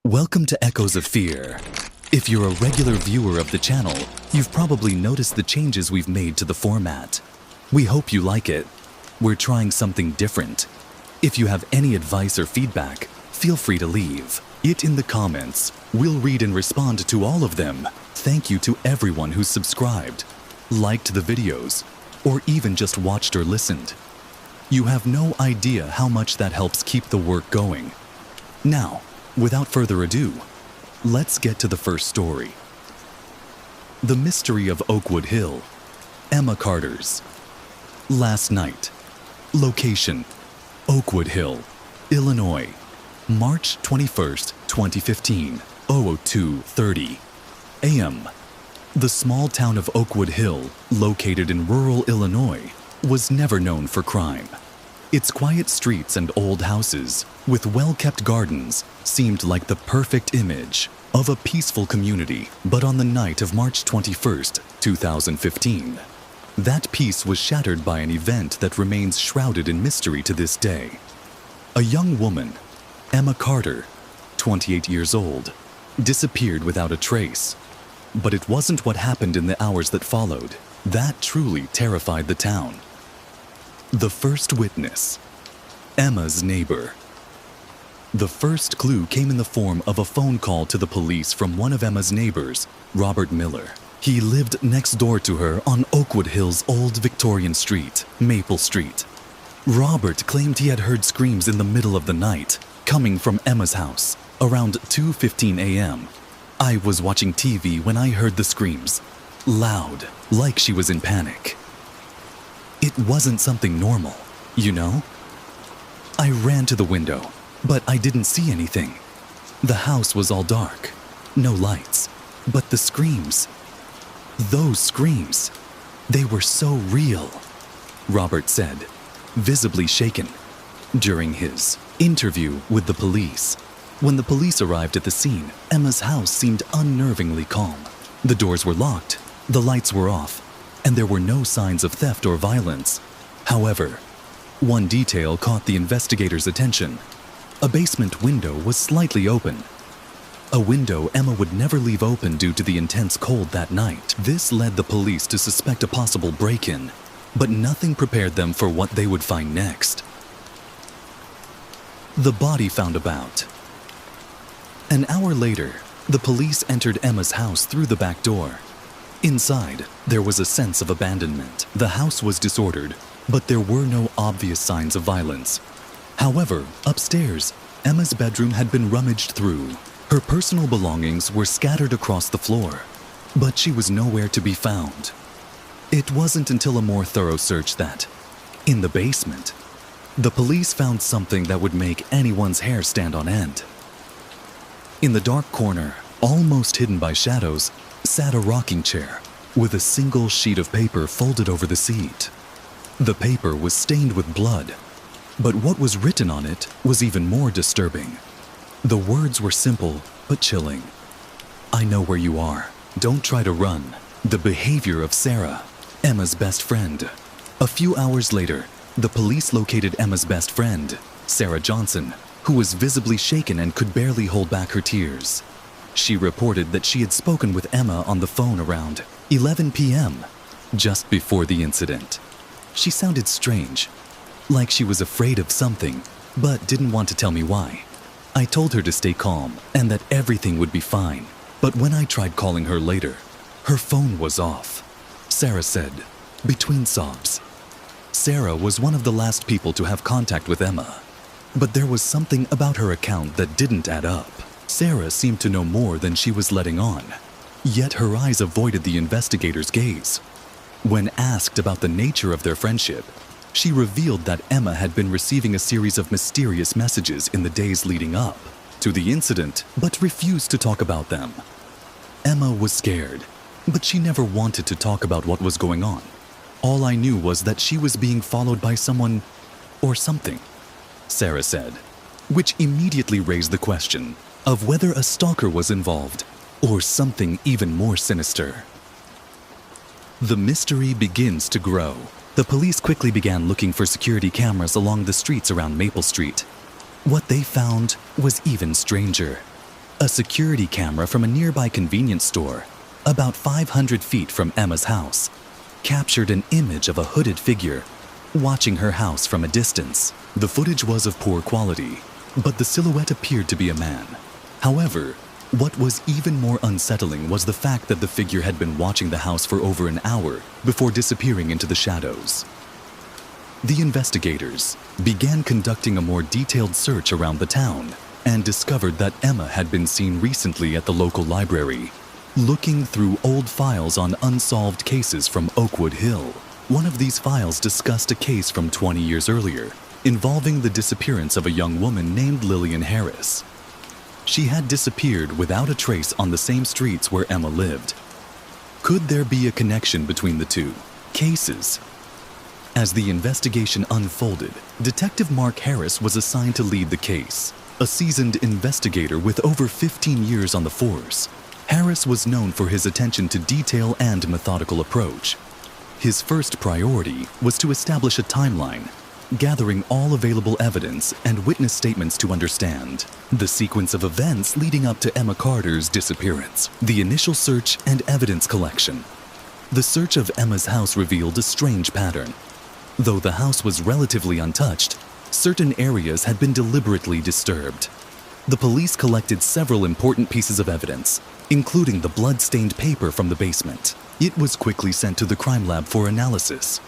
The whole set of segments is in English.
Welcome to Echoes of Fear. If you're a regular viewer of the channel, you've probably noticed the changes we've made to the format. We hope you like it. We're trying something different. If you have any advice or feedback, feel free to leave it in the comments. We'll read and respond to all of them. Thank you to everyone who's subscribed, liked the videos, or even just watched or listened. You have no idea how much that helps keep the work going. Now, without further ado, let's get to the first story. The Mystery of Oakwood Hill, Emma Carter's. Last night. Location, Oakwood Hill, Illinois, March 21st, 2015, 02:30 a.m. The small town of Oakwood Hill, located in rural Illinois, was never known for crime. Its quiet streets and old houses, with well-kept gardens, seemed like the perfect image of a peaceful community. But on the night of March 21st, 2015, that peace was shattered by an event that remains shrouded in mystery to this day. A young woman, Emma Carter, 28 years old, disappeared without a trace. But it wasn't what happened in the hours that followed that truly terrified the town. The first witness, Emma's neighbor. The first clue came in the form of a phone call to the police from one of Emma's neighbors, Robert Miller. He lived next door to her on Oakwood Hill's old Victorian street, Maple Street. Robert claimed he had heard screams in the middle of the night, coming from Emma's house, around 2:15 a.m. I was watching TV when I heard the screams, loud, like she was in panic. It wasn't something normal, you know? I ran to the window, but I didn't see anything. The house was all dark, no lights, but the screams, those screams, they were so real, Robert said, visibly shaken, during his interview with the police. When the police arrived at the scene, Emma's house seemed unnervingly calm. The doors were locked, the lights were off, and there were no signs of theft or violence. However, one detail caught the investigators' attention. A basement window was slightly open. A window Emma would never leave open due to the intense cold that night. This led the police to suspect a possible break-in, but nothing prepared them for what they would find next. The body found about. An hour later, the police entered Emma's house through the back door. Inside, there was a sense of abandonment. The house was disordered, but there were no obvious signs of violence. However, upstairs, Emma's bedroom had been rummaged through. Her personal belongings were scattered across the floor, but she was nowhere to be found. It wasn't until a more thorough search that, in the basement, the police found something that would make anyone's hair stand on end. In the dark corner, almost hidden by shadows, sat a rocking chair with a single sheet of paper folded over the seat. The paper was stained with blood, but what was written on it was even more disturbing. The words were simple but chilling. "I know where you are. Don't try to run." The behavior of Sarah, Emma's best friend. A few hours later, the police located Emma's best friend, Sarah Johnson, who was visibly shaken and could barely hold back her tears. She reported that she had spoken with Emma on the phone around 11 p.m., just before the incident. She sounded strange, like she was afraid of something, but didn't want to tell me why. I told her to stay calm and that everything would be fine, but when I tried calling her later, her phone was off, Sarah said, between sobs. Sarah was one of the last people to have contact with Emma, but there was something about her account that didn't add up. Sarah seemed to know more than she was letting on, yet her eyes avoided the investigators' gaze. When asked about the nature of their friendship, she revealed that Emma had been receiving a series of mysterious messages in the days leading up to the incident, but refused to talk about them. Emma was scared, but she never wanted to talk about what was going on. All I knew was that she was being followed by someone or something, Sarah said, which immediately raised the question of whether a stalker was involved or something even more sinister. The mystery begins to grow. The police quickly began looking for security cameras along the streets around Maple Street. What they found was even stranger. A security camera from a nearby convenience store, about 500 feet from Emma's house, captured an image of a hooded figure watching her house from a distance. The footage was of poor quality, but the silhouette appeared to be a man. However, what was even more unsettling was the fact that the figure had been watching the house for over an hour before disappearing into the shadows. The investigators began conducting a more detailed search around the town and discovered that Emma had been seen recently at the local library, looking through old files on unsolved cases from Oakwood Hill. One of these files discussed a case from 20 years earlier involving the disappearance of a young woman named Lillian Harris. She had disappeared without a trace on the same streets where Emma lived. Could there be a connection between the two cases? As the investigation unfolded, Detective Mark Harris was assigned to lead the case. A seasoned investigator with over 15 years on the force, Harris was known for his attention to detail and methodical approach. His first priority was to establish a timeline, gathering all available evidence and witness statements to understand the sequence of events leading up to Emma Carter's disappearance, the initial search and evidence collection. The search of Emma's house revealed a strange pattern. Though the house was relatively untouched, certain areas had been deliberately disturbed. The police collected several important pieces of evidence, including the blood-stained paper from the basement. It was quickly sent to the crime lab for analysis.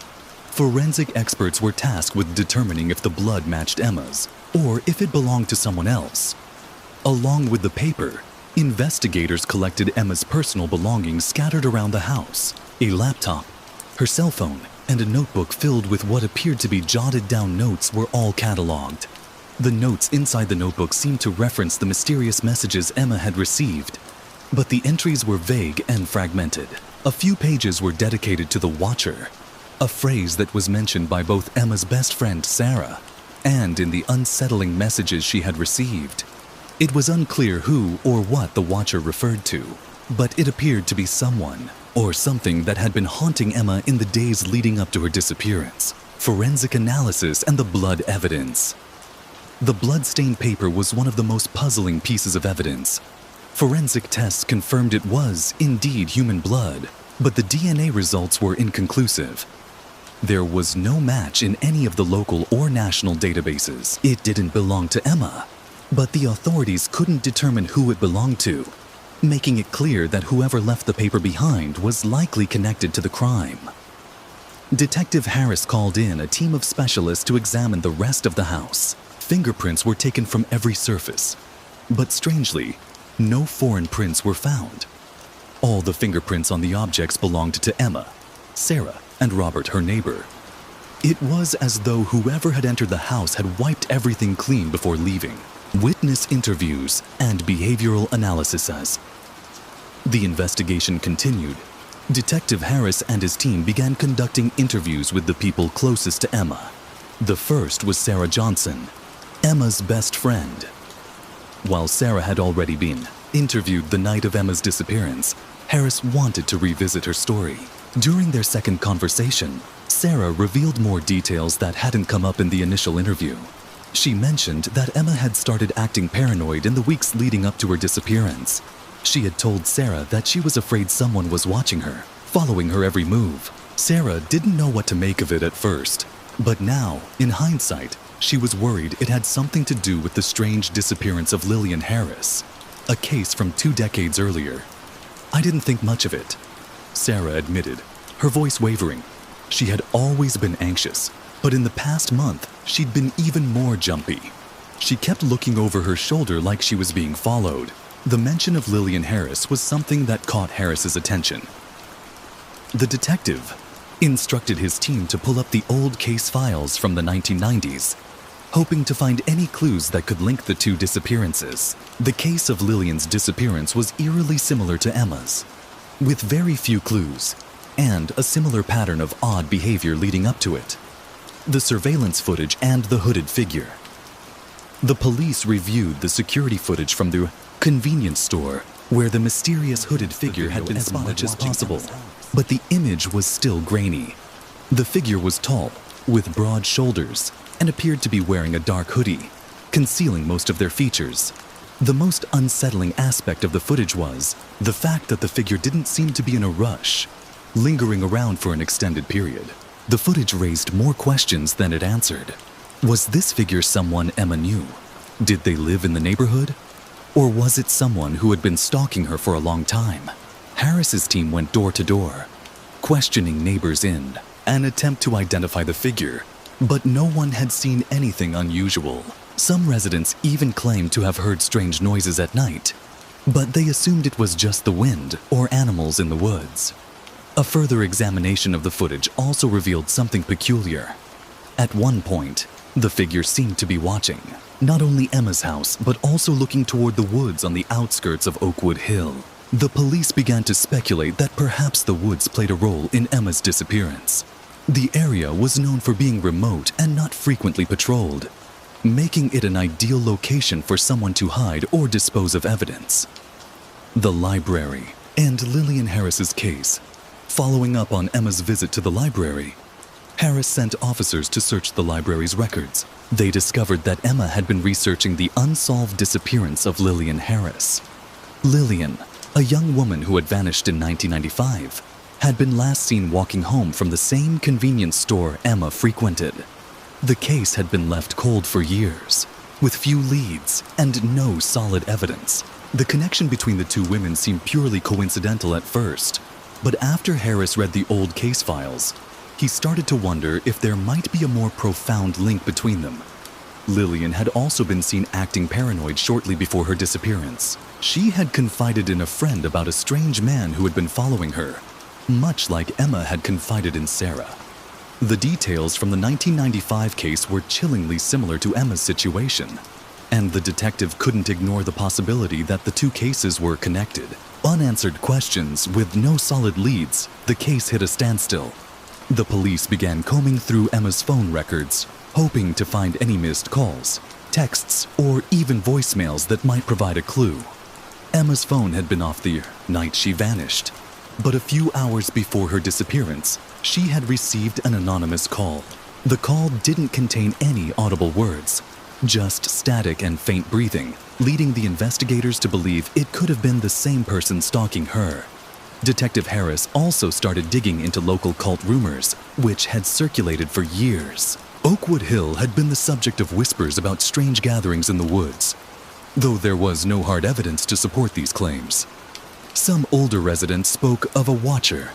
Forensic experts were tasked with determining if the blood matched Emma's or if it belonged to someone else. Along with the paper, investigators collected Emma's personal belongings scattered around the house: a laptop, her cell phone, and a notebook filled with what appeared to be jotted down notes were all cataloged. The notes inside the notebook seemed to reference the mysterious messages Emma had received, but the entries were vague and fragmented. A few pages were dedicated to the Watcher, a phrase that was mentioned by both Emma's best friend Sarah and in the unsettling messages she had received. It was unclear who or what the Watcher referred to, but it appeared to be someone or something that had been haunting Emma in the days leading up to her disappearance. Forensic analysis and the blood evidence. The blood-stained paper was one of the most puzzling pieces of evidence. Forensic tests confirmed it was indeed human blood, but the DNA results were inconclusive. There was no match in any of the local or national databases. It didn't belong to Emma, but the authorities couldn't determine who it belonged to, making it clear that whoever left the paper behind was likely connected to the crime. Detective Harris called in a team of specialists to examine the rest of the house. Fingerprints were taken from every surface, but strangely, no foreign prints were found. All the fingerprints on the objects belonged to Emma, Sarah, and Robert, her neighbor. It was as though whoever had entered the house had wiped everything clean before leaving. Witness interviews and behavioral analyses. The investigation continued. Detective Harris and his team began conducting interviews with the people closest to Emma. The first was Sarah Johnson, Emma's best friend. While Sarah had already been interviewed the night of Emma's disappearance, Harris wanted to revisit her story. During their second conversation, Sarah revealed more details that hadn't come up in the initial interview. She mentioned that Emma had started acting paranoid in the weeks leading up to her disappearance. She had told Sarah that she was afraid someone was watching her, following her every move. Sarah didn't know what to make of it at first, but now, in hindsight, she was worried it had something to do with the strange disappearance of Lillian Harris, a case from 2 decades earlier. "I didn't think much of it," Sarah admitted, her voice wavering. She had always been anxious, but in the past month, she'd been even more jumpy. She kept looking over her shoulder like she was being followed. The mention of Lillian Harris was something that caught Harris's attention. The detective instructed his team to pull up the old case files from the 1990s, hoping to find any clues that could link the 2 disappearances. The case of Lillian's disappearance was eerily similar to Emma's, with very few clues and a similar pattern of odd behavior leading up to it. The surveillance footage and the hooded figure. The police reviewed the security footage from the convenience store where the mysterious hooded figure had been spotted as much as possible, but the image was still grainy. The figure was tall, with broad shoulders, and appeared to be wearing a dark hoodie, concealing most of their features. The most unsettling aspect of the footage was the fact that the figure didn't seem to be in a rush, lingering around for an extended period. The footage raised more questions than it answered. Was this figure someone Emma knew? Did they live in the neighborhood? Or was it someone who had been stalking her for a long time? Harris's team went door to door, questioning neighbors in an attempt to identify the figure, but no one had seen anything unusual. Some residents even claimed to have heard strange noises at night, but they assumed it was just the wind or animals in the woods. A further examination of the footage also revealed something peculiar. At one point, the figure seemed to be watching not only Emma's house, but also looking toward the woods on the outskirts of Oakwood Hill. The police began to speculate that perhaps the woods played a role in Emma's disappearance. The area was known for being remote and not frequently patrolled, making it an ideal location for someone to hide or dispose of evidence. The library and Lillian Harris's case. Following up on Emma's visit to the library, Harris sent officers to search the library's records. They discovered that Emma had been researching the unsolved disappearance of Lillian Harris. Lillian, a young woman who had vanished in 1995, had been last seen walking home from the same convenience store Emma frequented. The case had been left cold for years, with few leads and no solid evidence. The connection between the two women seemed purely coincidental at first, but after Harris read the old case files, he started to wonder if there might be a more profound link between them. Lillian had also been seen acting paranoid shortly before her disappearance. She had confided in a friend about a strange man who had been following her, much like Emma had confided in Sarah. The details from the 1995 case were chillingly similar to Emma's situation, and the detective couldn't ignore the possibility that the two cases were connected. Unanswered questions with no solid leads, the case hit a standstill. The police began combing through Emma's phone records, hoping to find any missed calls, texts, or even voicemails that might provide a clue. Emma's phone had been off the night she vanished, but a few hours before her disappearance, she had received an anonymous call. The call didn't contain any audible words, just static and faint breathing, leading the investigators to believe it could have been the same person stalking her. Detective Harris also started digging into local cult rumors, which had circulated for years. Oakwood Hill had been the subject of whispers about strange gatherings in the woods, though there was no hard evidence to support these claims. Some older residents spoke of a watcher,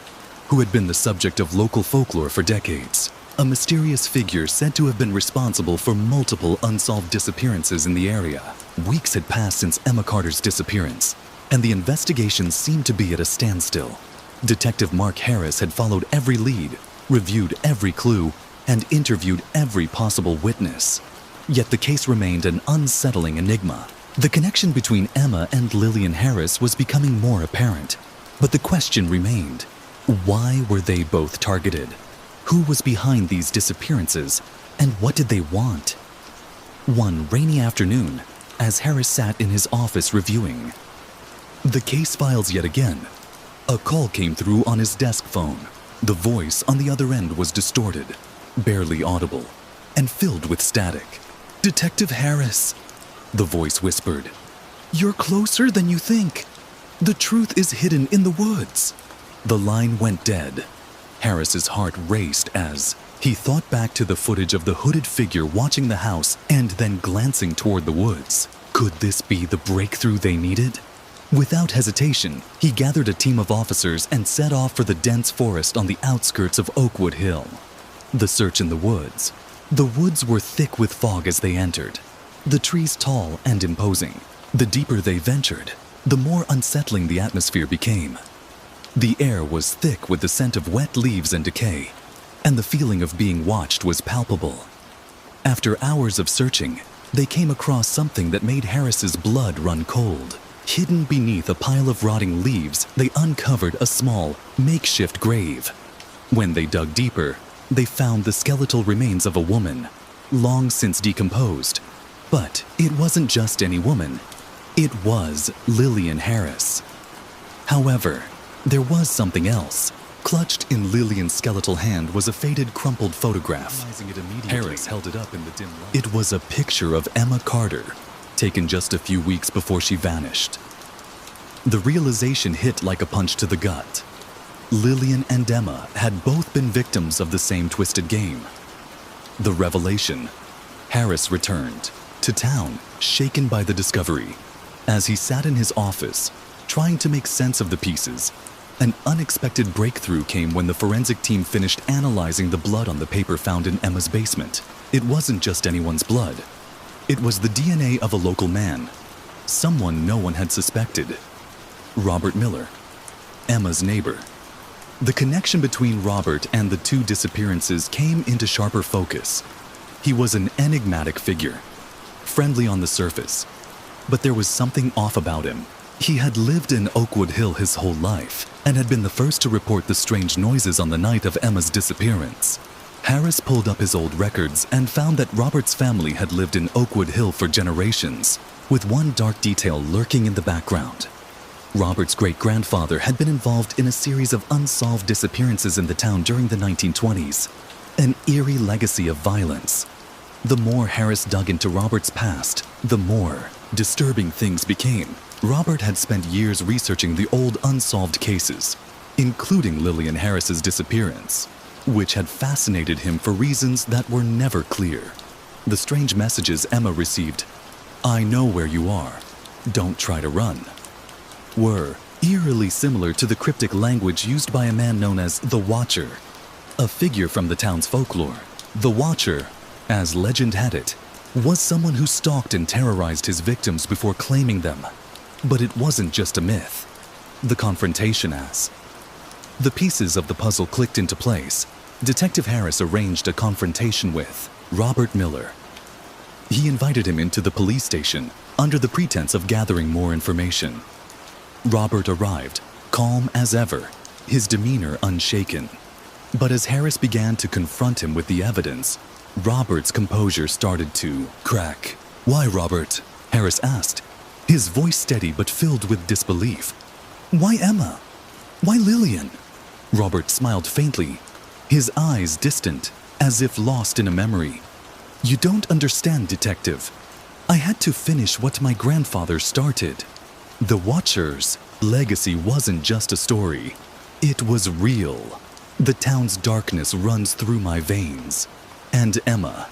who had been the subject of local folklore for decades, a mysterious figure said to have been responsible for multiple unsolved disappearances in the area. Weeks had passed since Emma Carter's disappearance, and the investigation seemed to be at a standstill. Detective Mark Harris had followed every lead, reviewed every clue, and interviewed every possible witness. Yet the case remained an unsettling enigma. The connection between Emma and Lillian Harris was becoming more apparent, but the question remained: why were they both targeted? Who was behind these disappearances, and what did they want? One rainy afternoon, as Harris sat in his office reviewing the case files yet again, a call came through on his desk phone. The voice on the other end was distorted, barely audible, and filled with static. "Detective Harris," the voice whispered, "you're closer than you think. The truth is hidden in the woods." The line went dead. Harris's heart raced as he thought back to the footage of the hooded figure watching the house and then glancing toward the woods. Could this be the breakthrough they needed? Without hesitation, he gathered a team of officers and set off for the dense forest on the outskirts of Oakwood Hill. The search in the woods. The woods were thick with fog as they entered, the trees tall and imposing. The deeper they ventured, the more unsettling the atmosphere became. The air was thick with the scent of wet leaves and decay, and the feeling of being watched was palpable. After hours of searching, they came across something that made Harris's blood run cold. Hidden beneath a pile of rotting leaves, they uncovered a small, makeshift grave. When they dug deeper, they found the skeletal remains of a woman, long since decomposed. But it wasn't just any woman. It was Lillian Harris. However, there was something else. Clutched in Lillian's skeletal hand was a faded, crumpled photograph. Harris held it up in the dim light. It was a picture of Emma Carter, taken just a few weeks before she vanished. The realization hit like a punch to the gut. Lillian and Emma had both been victims of the same twisted game. The revelation: Harris returned to town, shaken by the discovery. As he sat in his office, trying to make sense of the pieces, an unexpected breakthrough came when the forensic team finished analyzing the blood on the paper found in Emma's basement. It wasn't just anyone's blood. It was the DNA of a local man, someone no one had suspected. Robert Miller, Emma's neighbor. The connection between Robert and the two disappearances came into sharper focus. He was an enigmatic figure, friendly on the surface, but there was something off about him. He had lived in Oakwood Hill his whole life and had been the first to report the strange noises on the night of Emma's disappearance. Harris pulled up his old records and found that Robert's family had lived in Oakwood Hill for generations, with one dark detail lurking in the background. Robert's great-grandfather had been involved in a series of unsolved disappearances in the town during the 1920s, an eerie legacy of violence. The more Harris dug into Robert's past, the more disturbing things became. Robert had spent years researching the old unsolved cases, including Lillian Harris's disappearance, which had fascinated him for reasons that were never clear. The strange messages Emma received, "I know where you are, don't try to run," were eerily similar to the cryptic language used by a man known as the Watcher, a figure from the town's folklore. The Watcher, as legend had it, was someone who stalked and terrorized his victims before claiming them. But it wasn't just a myth. The confrontation as. The pieces of the puzzle clicked into place. Detective Harris arranged a confrontation with Robert Miller. He invited him into the police station under the pretense of gathering more information. Robert arrived, calm as ever, his demeanor unshaken. But as Harris began to confront him with the evidence, Robert's composure started to crack. "Why, Robert?" Harris asked, his voice steady but filled with disbelief. "Why Emma? Why Lillian?" Robert smiled faintly, his eyes distant, as if lost in a memory. "You don't understand, Detective. I had to finish what my grandfather started. The Watcher's legacy wasn't just a story. It was real. The town's darkness runs through my veins. And Emma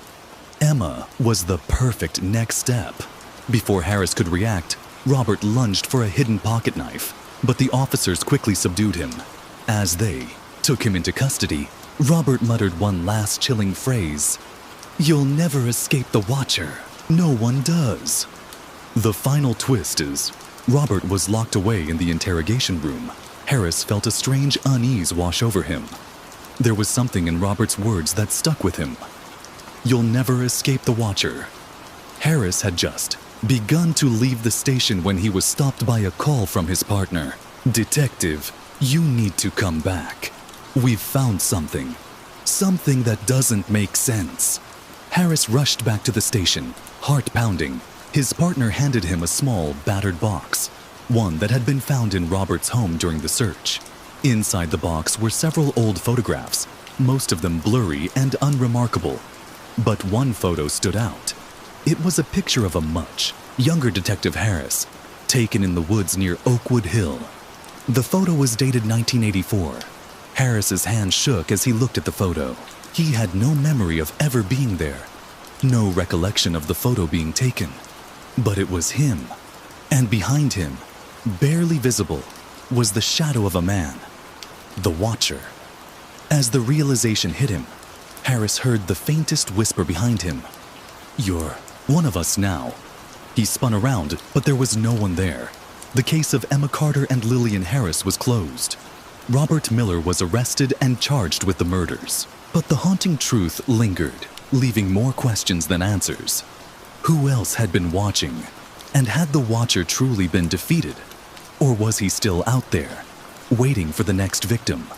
was the perfect next step." Before Harris could react, Robert lunged for a hidden pocket knife, but the officers quickly subdued him. As they took him into custody, Robert muttered one last chilling phrase: "You'll never escape the Watcher. No one does." The final twist is Robert was locked away in the interrogation room. Harris felt a strange unease wash over him. There was something in Robert's words that stuck with him. "You'll never escape the Watcher." Harris had just begun to leave the station when he was stopped by a call from his partner. "Detective, you need to come back. We've found something. Something that doesn't make sense." Harris rushed back to the station, heart pounding. His partner handed him a small, battered box, one that had been found in Robert's home during the search. Inside the box were several old photographs, most of them blurry and unremarkable. But one photo stood out. It was a picture of a much younger Detective Harris, taken in the woods near Oakwood Hill. The photo was dated 1984. Harris's hand shook as he looked at the photo. He had no memory of ever being there, no recollection of the photo being taken. But it was him, and behind him, barely visible, was the shadow of a man, the Watcher. As the realization hit him, Harris heard the faintest whisper behind him. "You're one of us now." He spun around, but there was no one there. The case of Emma Carter and Lillian Harris was closed. Robert Miller was arrested and charged with the murders. But the haunting truth lingered, leaving more questions than answers. Who else had been watching? And had the Watcher truly been defeated? Or was he still out there, waiting for the next victim?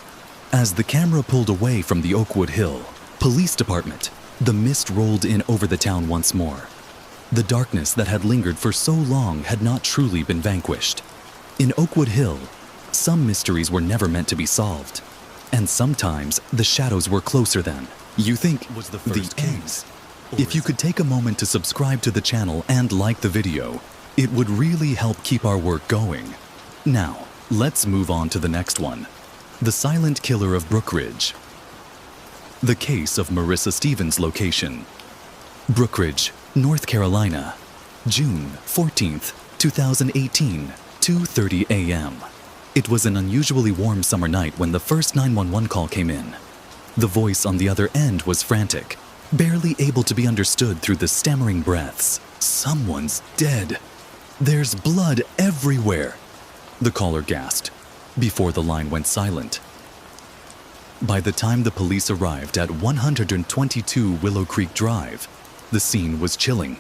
As the camera pulled away from the Oakwood Hill Police Department, the mist rolled in over the town once more. The darkness that had lingered for so long had not truly been vanquished. In Oakwood Hill, some mysteries were never meant to be solved, and sometimes the shadows were closer than you think was the first case. If you could take a moment to subscribe to the channel and like the video, it would really help keep our work going. Now, let's move on to the next one. The Silent Killer of Brookridge. The case of Marissa Stevens' location. Brookridge, North Carolina, June 14th, 2018, 2:30 a.m. It was an unusually warm summer night when the first 911 call came in. The voice on the other end was frantic, barely able to be understood through the stammering breaths. "Someone's dead. There's blood everywhere," the caller gasped, before the line went silent. By the time the police arrived at 122 Willow Creek Drive, the scene was chilling.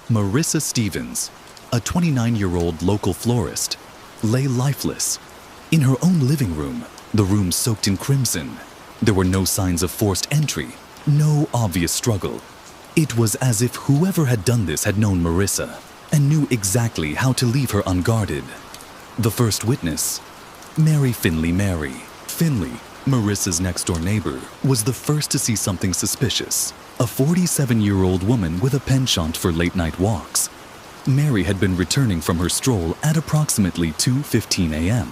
Marissa Stevens, a 29-year-old local florist, lay lifeless. In her own living room, the room soaked in crimson. There were no signs of forced entry, no obvious struggle. It was as if whoever had done this had known Marissa and knew exactly how to leave her unguarded. The first witness, Mary Finley. Finley, Marissa's next-door neighbor, was the first to see something suspicious. A 47-year-old woman with a penchant for late-night walks. Mary had been returning from her stroll at approximately 2:15 a.m.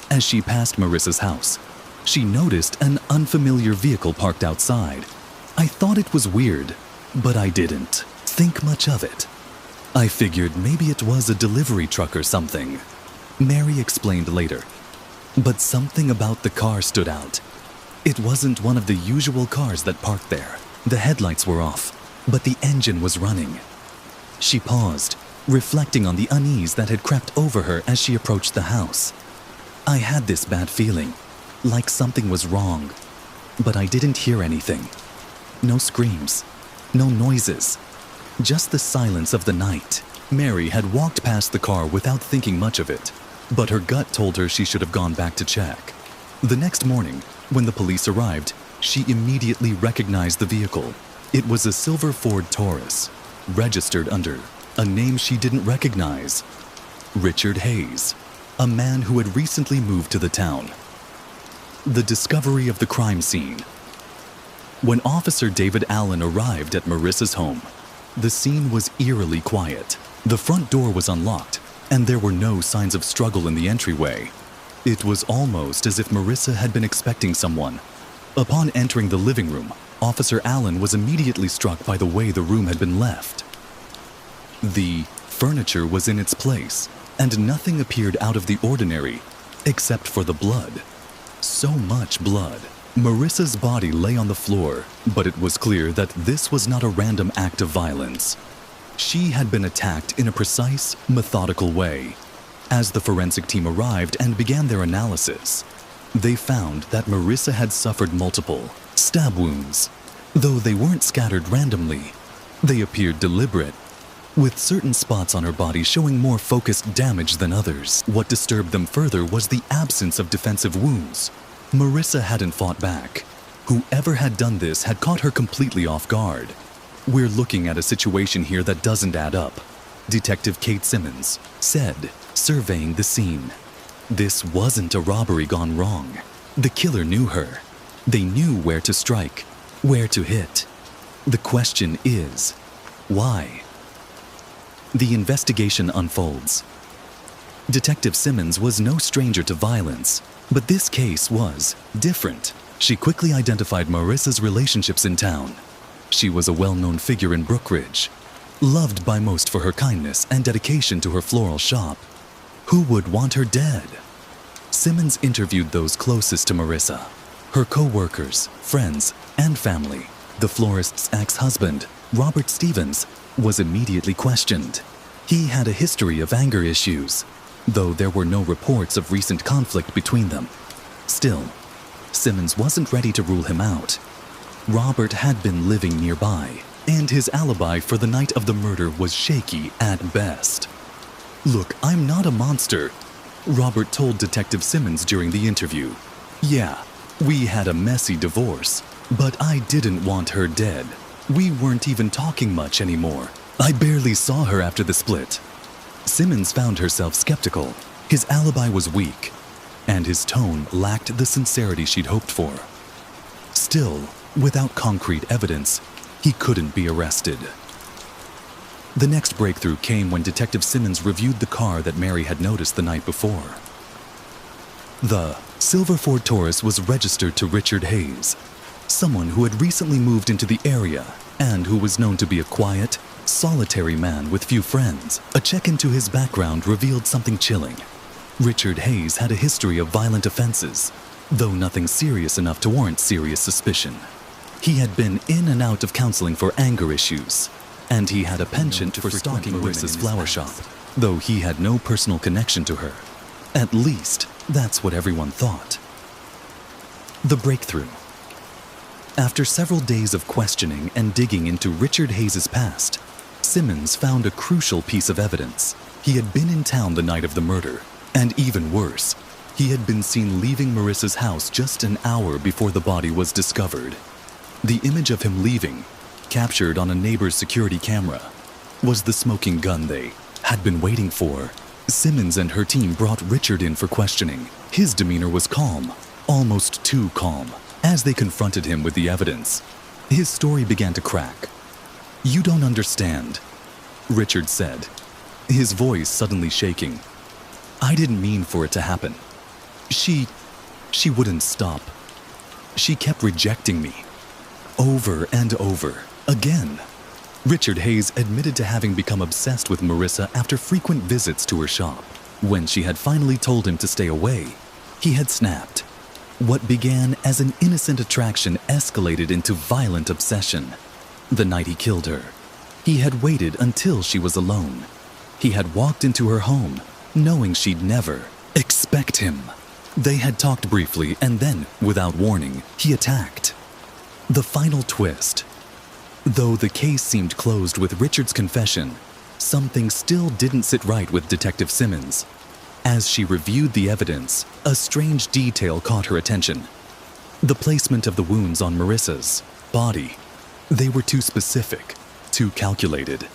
As she passed Marissa's house, she noticed an unfamiliar vehicle parked outside. "I thought it was weird, but I didn't think much of it. I figured maybe it was a delivery truck or something," Mary explained later. But something about the car stood out. It wasn't one of the usual cars that parked there. The headlights were off, but the engine was running. She paused, reflecting on the unease that had crept over her as she approached the house. "I had this bad feeling, like something was wrong, but I didn't hear anything. No screams, no noises, just the silence of the night." Mary had walked past the car without thinking much of it, but her gut told her she should have gone back to check. The next morning, when the police arrived, she immediately recognized the vehicle. It was a silver Ford Taurus, registered under a name she didn't recognize. Richard Hayes, a man who had recently moved to the town. The discovery of the crime scene. When Officer David Allen arrived at Marissa's home, the scene was eerily quiet. The front door was unlocked, and there were no signs of struggle in the entryway. It was almost as if Marissa had been expecting someone. Upon entering the living room, Officer Allen was immediately struck by the way the room had been left. The furniture was in its place, and nothing appeared out of the ordinary, except for the blood. So much blood. Marissa's body lay on the floor, but it was clear that this was not a random act of violence. She had been attacked in a precise, methodical way. As the forensic team arrived and began their analysis, they found that Marissa had suffered multiple stab wounds. Though they weren't scattered randomly, they appeared deliberate, with certain spots on her body showing more focused damage than others. What disturbed them further was the absence of defensive wounds. Marissa hadn't fought back. Whoever had done this had caught her completely off guard. "We're looking at a situation here that doesn't add up," Detective Kate Simmons said, surveying the scene. This wasn't a robbery gone wrong. The killer knew her. They knew where to strike, where to hit. The question is, why? The investigation unfolds. Detective Simmons was no stranger to violence, but this case was different. She quickly identified Marissa's relationships in town. She was a well-known figure in Brookridge, loved by most for her kindness and dedication to her floral shop. Who would want her dead? Simmons interviewed those closest to Marissa, her co-workers, friends, and family. The florist's ex-husband, Robert Stevens, was immediately questioned. He had a history of anger issues, though there were no reports of recent conflict between them. Still, Simmons wasn't ready to rule him out. Robert had been living nearby, and his alibi for the night of the murder was shaky at best. "Look, I'm not a monster," Robert told Detective Simmons during the interview. "Yeah, we had a messy divorce, but I didn't want her dead. We weren't even talking much anymore. I barely saw her after the split." Simmons found herself skeptical. His alibi was weak, and his tone lacked the sincerity she'd hoped for. Still, without concrete evidence, He couldn't be arrested. The next breakthrough came when Detective Simmons reviewed the car that Mary had noticed the night before. The silver Ford Taurus was registered to Richard Hayes, someone who had recently moved into the area and who was known to be a quiet, solitary man with few friends. A check into his background revealed something chilling. Richard Hayes had a history of violent offenses, though nothing serious enough to warrant serious suspicion. He had been in and out of counseling for anger issues, and he had a penchant for stalking Marissa's flower shop, though he had no personal connection to her. At least, that's what everyone thought. The breakthrough. After several days of questioning and digging into Richard Hayes' past, Simmons found a crucial piece of evidence. He had been in town the night of the murder, and even worse, he had been seen leaving Marissa's house just an hour before the body was discovered. The image of him leaving, captured on a neighbor's security camera, was the smoking gun they had been waiting for. Simmons and her team brought Richard in for questioning. His demeanor was calm, almost too calm. As they confronted him with the evidence, his story began to crack. "You don't understand," Richard said, his voice suddenly shaking. "I didn't mean for it to happen. She wouldn't stop. She kept rejecting me. Over and over, again." Richard Hayes admitted to having become obsessed with Marissa after frequent visits to her shop. When she had finally told him to stay away, he had snapped. What began as an innocent attraction escalated into violent obsession. The night he killed her, he had waited until she was alone. He had walked into her home, knowing she'd never expect him. They had talked briefly, and then, without warning, he attacked. The final twist. Though the case seemed closed with Richard's confession, something still didn't sit right with Detective Simmons. As she reviewed the evidence, a strange detail caught her attention. The placement of the wounds on Marissa's body. They were too specific, too calculated.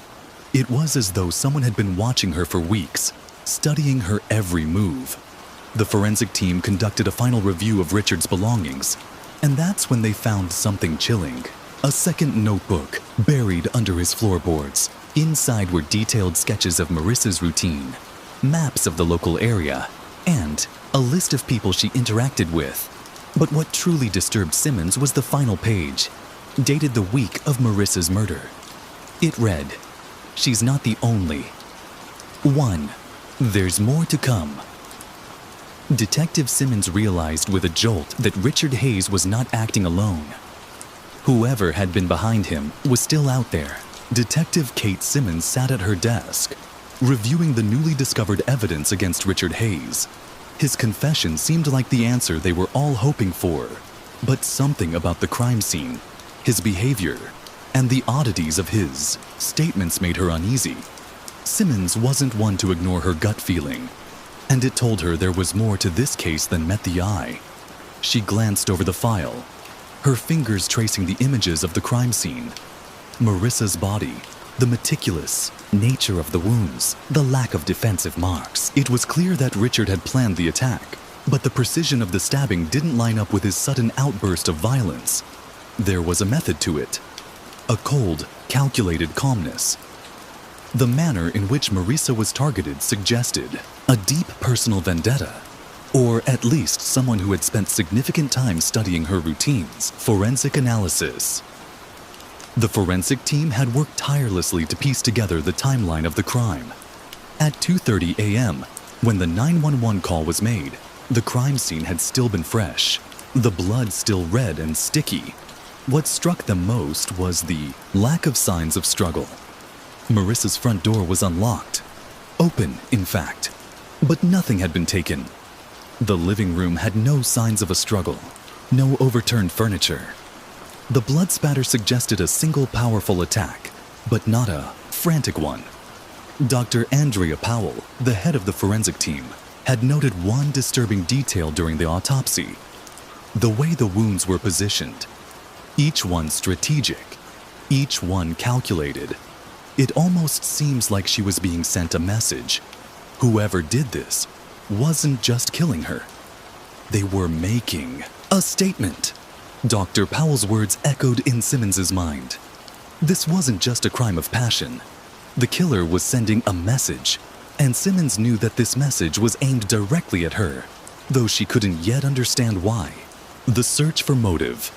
It was as though someone had been watching her for weeks, studying her every move. The forensic team conducted a final review of Richard's belongings, and that's when they found something chilling. A second notebook buried under his floorboards. Inside were detailed sketches of Marissa's routine, maps of the local area, and a list of people she interacted with. But what truly disturbed Simmons was the final page, dated the week of Marissa's murder. It read, "She's not the only one. There's more to come." Detective Simmons realized with a jolt that Richard Hayes was not acting alone. Whoever had been behind him was still out there. Detective Kate Simmons sat at her desk, reviewing the newly discovered evidence against Richard Hayes. His confession seemed like the answer they were all hoping for, but something about the crime scene, his behavior, and the oddities of his statements made her uneasy. Simmons wasn't one to ignore her gut feeling, and it told her there was more to this case than met the eye. She glanced over the file, her fingers tracing the images of the crime scene. Marissa's body, the meticulous nature of the wounds, the lack of defensive marks. It was clear that Richard had planned the attack, but the precision of the stabbing didn't line up with his sudden outburst of violence. There was a method to it, a cold, calculated calmness. The manner in which Marissa was targeted suggested a deep personal vendetta, or at least someone who had spent significant time studying her routines. Forensic analysis. The forensic team had worked tirelessly to piece together the timeline of the crime. At 2:30 a.m., when the 911 call was made, the crime scene had still been fresh, the blood still red and sticky. What struck them most was the lack of signs of struggle. Marissa's front door was unlocked. Open, in fact. But nothing had been taken. The living room had no signs of a struggle, no overturned furniture. The blood spatter suggested a single powerful attack, but not a frantic one. Dr. Andrea Powell, the head of the forensic team, had noted one disturbing detail during the autopsy: the way the wounds were positioned. Each one strategic, each one calculated. It almost seems like she was being sent a message. Whoever did this wasn't just killing her. They were making a statement. Dr. Powell's words echoed in Simmons's mind. This wasn't just a crime of passion. The killer was sending a message, and Simmons knew that this message was aimed directly at her, though she couldn't yet understand why. The search for motive.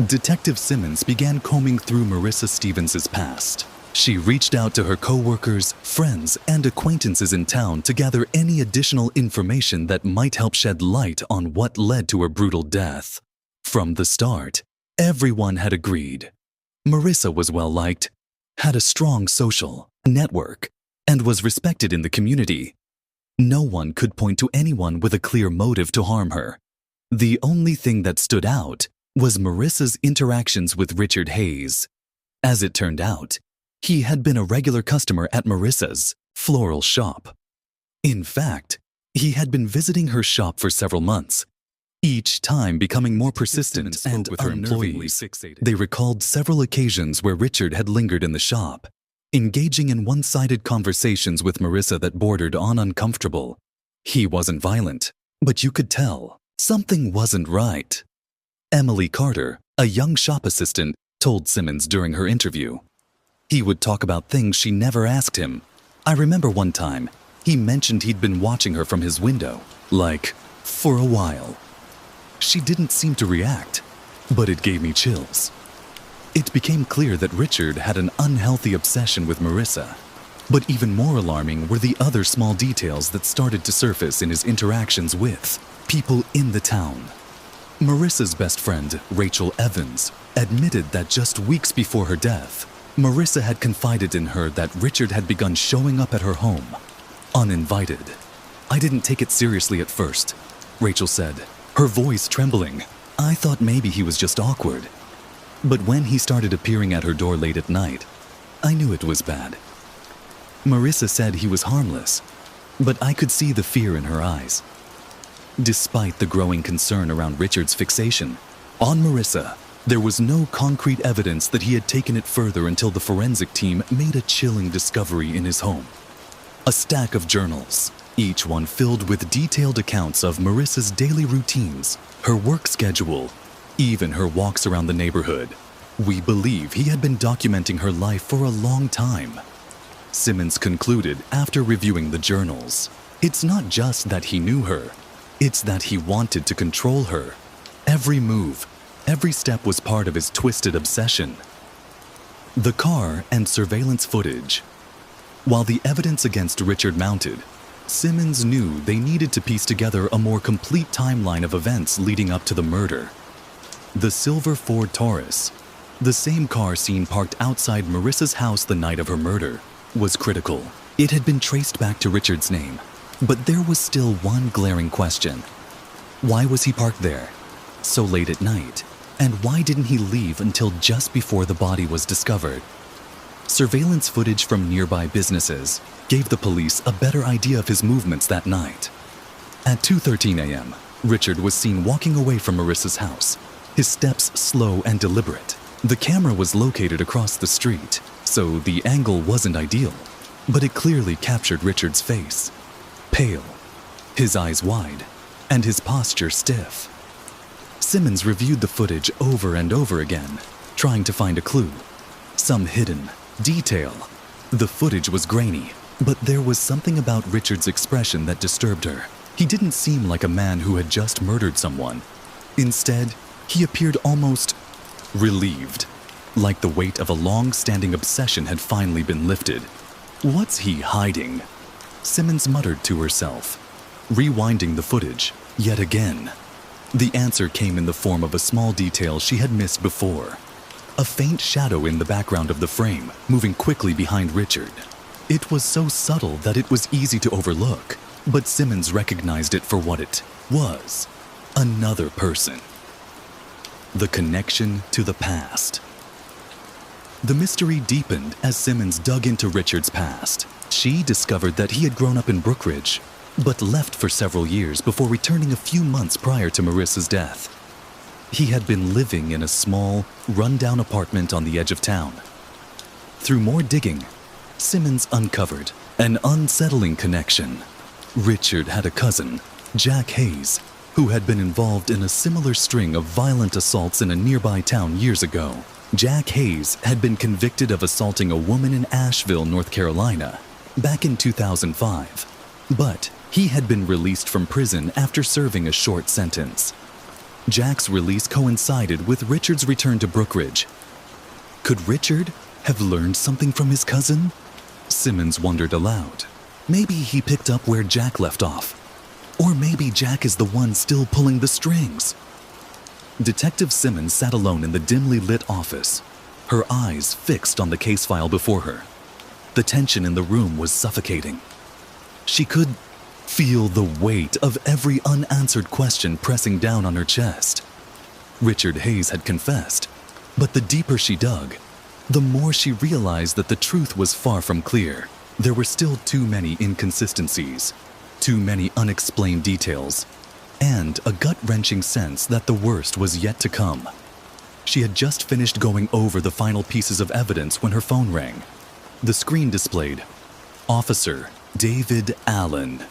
Detective Simmons began combing through Marissa Stevens' past. She reached out to her co-workers, friends, and acquaintances in town to gather any additional information that might help shed light on what led to her brutal death. From the start, everyone had agreed. Marissa was well-liked, had a strong social network, and was respected in the community. No one could point to anyone with a clear motive to harm her. The only thing that stood out was Marissa's interactions with Richard Hayes. As it turned out, he had been a regular customer at Marissa's floral shop. In fact, he had been visiting her shop for several months, each time becoming more persistent and with her employees. They recalled several occasions where Richard had lingered in the shop, engaging in one-sided conversations with Marissa that bordered on uncomfortable. He wasn't violent, but you could tell something wasn't right. Emily Carter, a young shop assistant, told Simmons during her interview. He would talk about things she never asked him. I remember one time, he mentioned he'd been watching her from his window, like, for a while. She didn't seem to react, but it gave me chills. It became clear that Richard had an unhealthy obsession with Marissa. But even more alarming were the other small details that started to surface in his interactions with people in the town. Marissa's best friend, Rachel Evans, admitted that just weeks before her death, Marissa had confided in her that Richard had begun showing up at her home, uninvited. I didn't take it seriously at first, Rachel said, her voice trembling. I thought maybe he was just awkward. But when he started appearing at her door late at night, I knew it was bad. Marissa said he was harmless, but I could see the fear in her eyes. Despite the growing concern around Richard's fixation on Marissa, there was no concrete evidence that he had taken it further until the forensic team made a chilling discovery in his home. A stack of journals, each one filled with detailed accounts of Marissa's daily routines, her work schedule, even her walks around the neighborhood. We believe he had been documenting her life for a long time. Simmons concluded after reviewing the journals, it's not just that he knew her, it's that he wanted to control her. Every move, every step was part of his twisted obsession. The car and surveillance footage. While the evidence against Richard mounted, Simmons knew they needed to piece together a more complete timeline of events leading up to the murder. The silver Ford Taurus, the same car seen parked outside Marissa's house the night of her murder, was critical. It had been traced back to Richard's name, but there was still one glaring question. Why was he parked there so late at night? And why didn't he leave until just before the body was discovered? Surveillance footage from nearby businesses gave the police a better idea of his movements that night. At 2:13 a.m., Richard was seen walking away from Marissa's house, his steps slow and deliberate. The camera was located across the street, so the angle wasn't ideal, but it clearly captured Richard's face. Pale, his eyes wide, and his posture stiff. Simmons reviewed the footage over and over again, trying to find a clue, some hidden detail. The footage was grainy, but there was something about Richard's expression that disturbed her. He didn't seem like a man who had just murdered someone. Instead, he appeared almost relieved, like the weight of a long-standing obsession had finally been lifted. What's he hiding? Simmons muttered to herself, rewinding the footage yet again. The answer came in the form of a small detail she had missed before. A faint shadow in the background of the frame, moving quickly behind Richard. It was so subtle that it was easy to overlook, but Simmons recognized it for what it was. Another person. The connection to the past. The mystery deepened as Simmons dug into Richard's past. She discovered that he had grown up in Brookridge, but left for several years before returning a few months prior to Marissa's death. He had been living in a small, run-down apartment on the edge of town. Through more digging, Simmons uncovered an unsettling connection. Richard had a cousin, Jack Hayes, who had been involved in a similar string of violent assaults in a nearby town years ago. Jack Hayes had been convicted of assaulting a woman in Asheville, North Carolina, back in 2005, but he had been released from prison after serving a short sentence. Jack's release coincided with Richard's return to Brookridge. Could Richard have learned something from his cousin? Simmons wondered aloud. Maybe he picked up where Jack left off. Or maybe Jack is the one still pulling the strings. Detective Simmons sat alone in the dimly lit office, her eyes fixed on the case file before her. The tension in the room was suffocating. She could feel the weight of every unanswered question pressing down on her chest. Richard Hayes had confessed, but the deeper she dug, the more she realized that the truth was far from clear. There were still too many inconsistencies, too many unexplained details, and a gut-wrenching sense that the worst was yet to come. She had just finished going over the final pieces of evidence when her phone rang. The screen displayed, "Officer David Allen."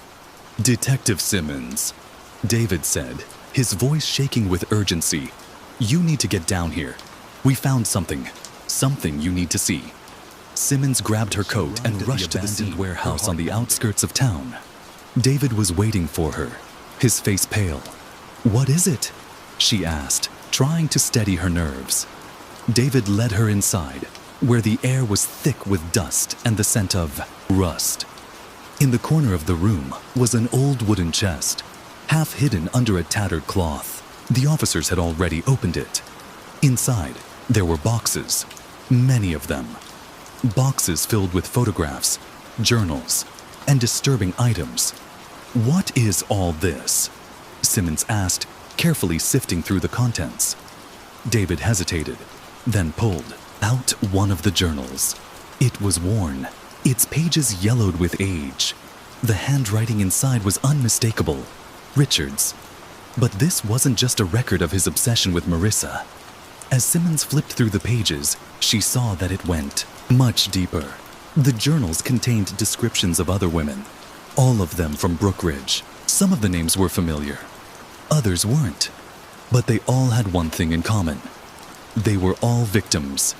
"Detective Simmons," David said, his voice shaking with urgency. "You need to get down here. We found something you need to see." Simmons grabbed her coat and rushed to the abandoned warehouse on the outskirts of town. David was waiting for her, his face pale. "What is it?" she asked, trying to steady her nerves. David led her inside, where the air was thick with dust and the scent of rust. In the corner of the room was an old wooden chest, half hidden under a tattered cloth. The officers had already opened it. Inside, there were boxes, many of them. Boxes filled with photographs, journals, and disturbing items. "What is all this?" Simmons asked, carefully sifting through the contents. David hesitated, then pulled out one of the journals. It was worn, its pages yellowed with age. The handwriting inside was unmistakable, Richard's. But this wasn't just a record of his obsession with Marissa. As Simmons flipped through the pages, she saw that it went much deeper. The journals contained descriptions of other women, all of them from Brookridge. Some of the names were familiar, others weren't. But they all had one thing in common. They were all victims.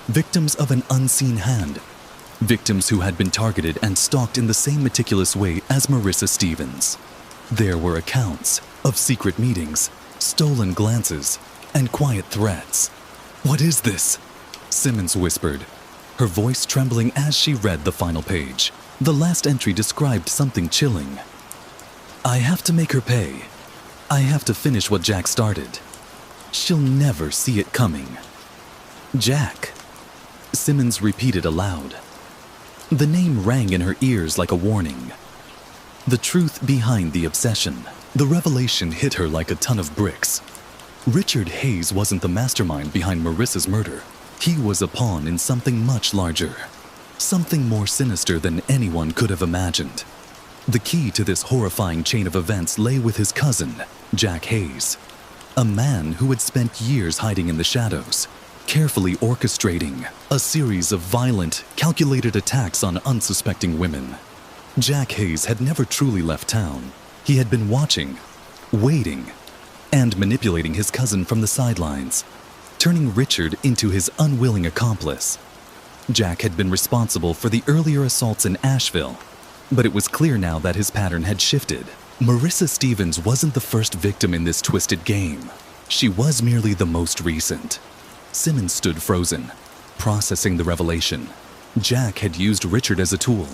Victims of an unseen hand. Victims who had been targeted and stalked in the same meticulous way as Marissa Stevens. There were accounts of secret meetings, stolen glances, and quiet threats. "What is this?" Simmons whispered, her voice trembling as she read the final page. The last entry described something chilling. "I have to make her pay. I have to finish what Jack started. She'll never see it coming." Jack, Simmons repeated aloud. The name rang in her ears like a warning. The truth behind the obsession, the revelation hit her like a ton of bricks. Richard Hayes wasn't the mastermind behind Marissa's murder. He was a pawn in something much larger, something more sinister than anyone could have imagined. The key to this horrifying chain of events lay with his cousin, Jack Hayes, a man who had spent years hiding in the shadows, carefully orchestrating a series of violent, calculated attacks on unsuspecting women. Jack Hayes had never truly left town. He had been watching, waiting, and manipulating his cousin from the sidelines, turning Richard into his unwilling accomplice. Jack had been responsible for the earlier assaults in Asheville, but it was clear now that his pattern had shifted. Marissa Stevens wasn't the first victim in this twisted game. She was merely the most recent. Simmons stood frozen, processing the revelation. Jack had used Richard as a tool,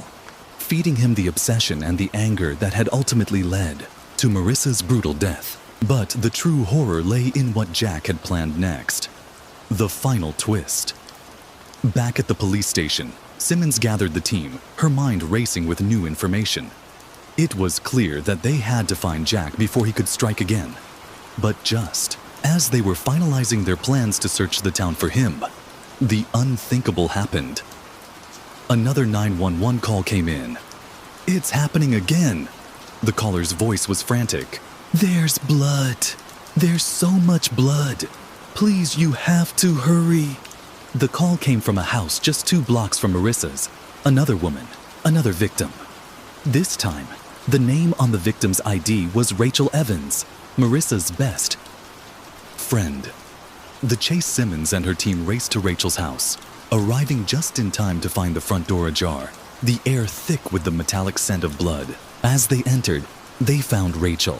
feeding him the obsession and the anger that had ultimately led to Marissa's brutal death. But the true horror lay in what Jack had planned next. The final twist. Back at the police station, Simmons gathered the team, her mind racing with new information. It was clear that they had to find Jack before he could strike again. But just as they were finalizing their plans to search the town for him, the unthinkable happened. Another 911 call came in. "It's happening again." The caller's voice was frantic. "There's blood. There's so much blood. Please, you have to hurry." The call came from a house just 2 blocks from Marissa's. Another woman, another victim. This time, the name on the victim's ID was Rachel Evans, Marissa's best friend. The Chase Simmons and her team raced to Rachel's house, arriving just in time to find the front door ajar, the air thick with the metallic scent of blood. As they entered, they found Rachel,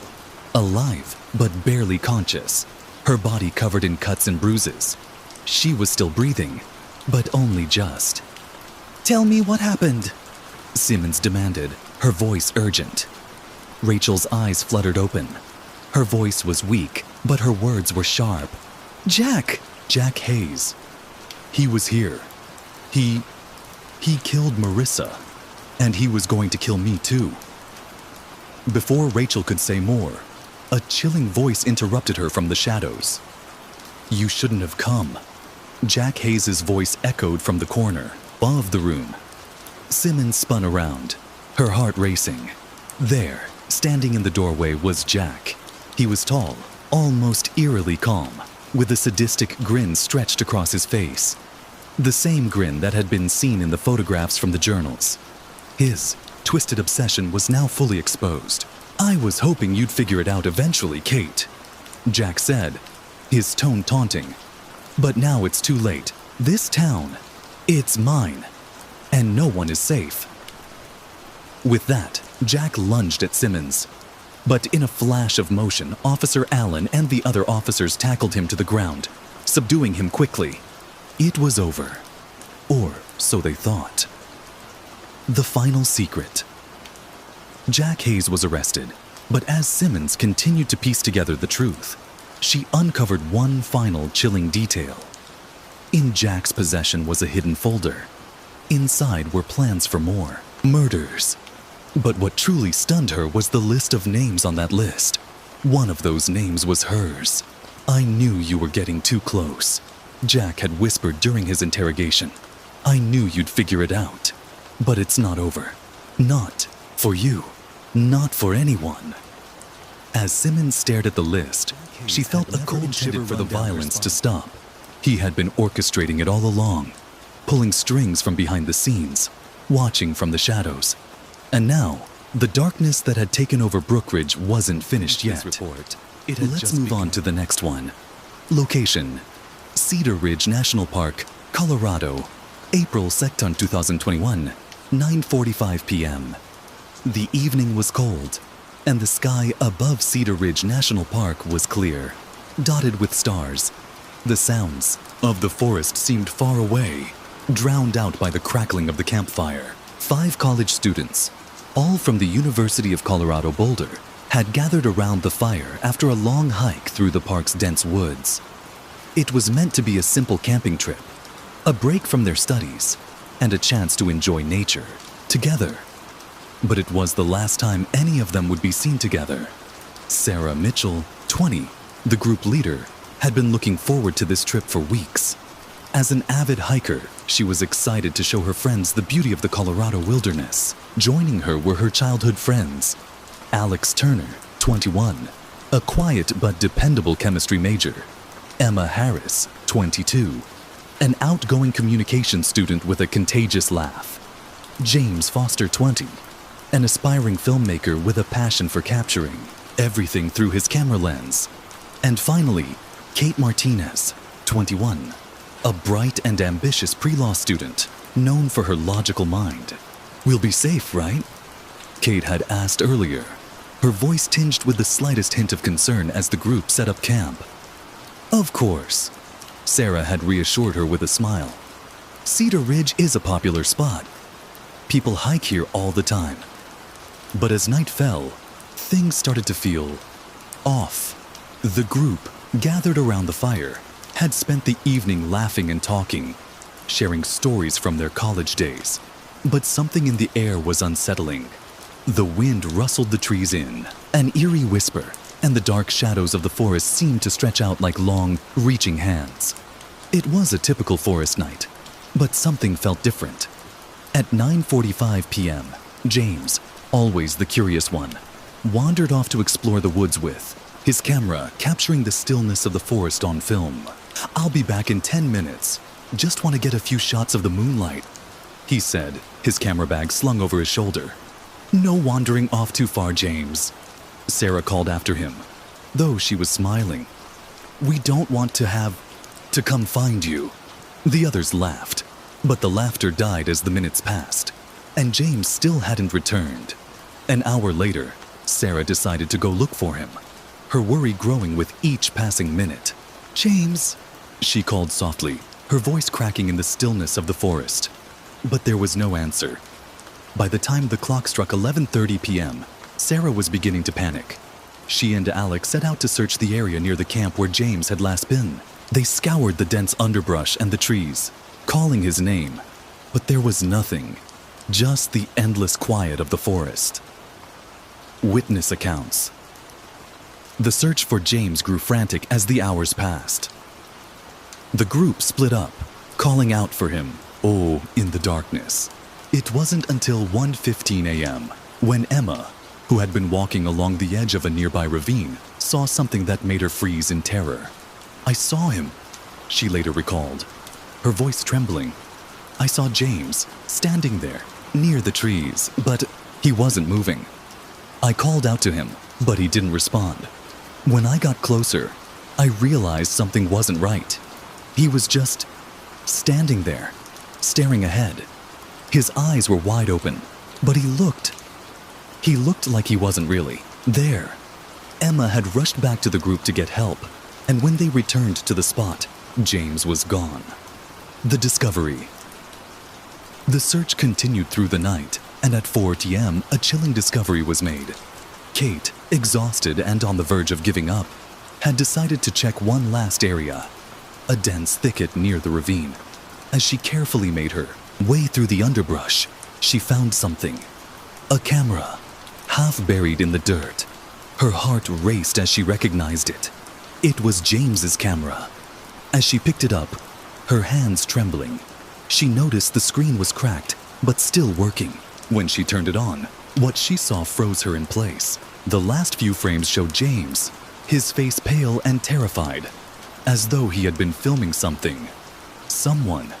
alive but barely conscious, her body covered in cuts and bruises. She was still breathing, but only just. "Tell me what happened," Simmons demanded, her voice urgent. Rachel's eyes fluttered open. Her voice was weak, but her words were sharp. Jack Hayes. He was here. He killed Marissa, and he was going to kill me too." Before Rachel could say more, a chilling voice interrupted her from the shadows. "You shouldn't have come." Jack Hayes' voice echoed from the corner, above the room. Simmons spun around, her heart racing. There, standing in the doorway, was Jack. He was tall, almost eerily calm, with a sadistic grin stretched across his face. The same grin that had been seen in the photographs from the journals. His twisted obsession was now fully exposed. "I was hoping you'd figure it out eventually, Kate," Jack said, his tone taunting. "But now it's too late. This town, it's mine, and no one is safe." With that, Jack lunged at Simmons. But in a flash of motion, Officer Allen and the other officers tackled him to the ground, subduing him quickly. It was over. Or so they thought. The final secret. Jack Hayes was arrested, but as Simmons continued to piece together the truth, she uncovered one final chilling detail. In Jack's possession was a hidden folder. Inside were plans for more murders. But what truly stunned her was the list of names on that list. One of those names was hers. "I knew you were getting too close," Jack had whispered during his interrogation. "I knew you'd figure it out. But it's not over. Not for you. Not for anyone." As Simmons stared at the list, she felt a cold shiver for the violence to stop. He had been orchestrating it all along, pulling strings from behind the scenes, watching from the shadows. And now, the darkness that had taken over Brookridge wasn't finished yet. Let's move on to the next one. Location: Cedar Ridge National Park, Colorado, April 2nd, 2021, 9:45 p.m. The evening was cold, and the sky above Cedar Ridge National Park was clear, dotted with stars. The sounds of the forest seemed far away, drowned out by the crackling of the campfire. 5 college students, all from the University of Colorado Boulder, had gathered around the fire after a long hike through the park's dense woods. It was meant to be a simple camping trip, a break from their studies, and a chance to enjoy nature together. But it was the last time any of them would be seen together. Sarah Mitchell, 20, the group leader, had been looking forward to this trip for weeks. As an avid hiker, she was excited to show her friends the beauty of the Colorado wilderness. Joining her were her childhood friends. Alex Turner, 21, a quiet but dependable chemistry major. Emma Harris, 22, an outgoing communications student with a contagious laugh. James Foster, 20, an aspiring filmmaker with a passion for capturing everything through his camera lens. And finally, Kate Martinez, 21, a bright and ambitious pre-law student, known for her logical mind. "We'll be safe, right?" Kate had asked earlier, her voice tinged with the slightest hint of concern as the group set up camp. "Of course," Sarah had reassured her with a smile. "Cedar Ridge is a popular spot. People hike here all the time." But as night fell, things started to feel off. The group, gathered around the fire, had spent the evening laughing and talking, sharing stories from their college days. But something in the air was unsettling. The wind rustled the trees in, an eerie whisper, and the dark shadows of the forest seemed to stretch out like long, reaching hands. It was a typical forest night, but something felt different. At 9:45 p.m., James, always the curious one, wandered off to explore the woods with his camera capturing the stillness of the forest on film. "I'll be back in 10 minutes. Just want to get a few shots of the moonlight," he said, his camera bag slung over his shoulder. "No wandering off too far, James," Sarah called after him, though she was smiling. "We don't want to have To come find you." The others laughed, but the laughter died as the minutes passed, and James still hadn't returned. An hour later, Sarah decided to go look for him, her worry growing with each passing minute. "James," she called softly, her voice cracking in the stillness of the forest. But there was no answer. By the time the clock struck 11:30 p.m., Sarah was beginning to panic. She and Alex set out to search the area near the camp where James had last been. They scoured the dense underbrush and the trees, calling his name, but there was nothing, just the endless quiet of the forest. Witness accounts. The search for James grew frantic as the hours passed. The group split up, calling out for him, in the darkness. It wasn't until 1:15 a.m. when Emma, who had been walking along the edge of a nearby ravine, saw something that made her freeze in terror. "I saw him," she later recalled, her voice trembling. "I saw James standing there, near the trees, but he wasn't moving. I called out to him, but he didn't respond. When I got closer, I realized something wasn't right. He was just standing there, staring ahead. His eyes were wide open, but he looked like he wasn't really there." Emma had rushed back to the group to get help, and when they returned to the spot, James was gone. The discovery. The search continued through the night, and at 4 p.m., a chilling discovery was made. Kate, exhausted and on the verge of giving up, had decided to check one last area, a dense thicket near the ravine. As she carefully made her way through the underbrush, she found something. A camera, half buried in the dirt. Her heart raced as she recognized it. It was James's camera. As she picked it up, her hands trembling, she noticed the screen was cracked, but still working. When she turned it on, what she saw froze her in place. The last few frames showed James, his face pale and terrified, as though he had been filming something. Someone.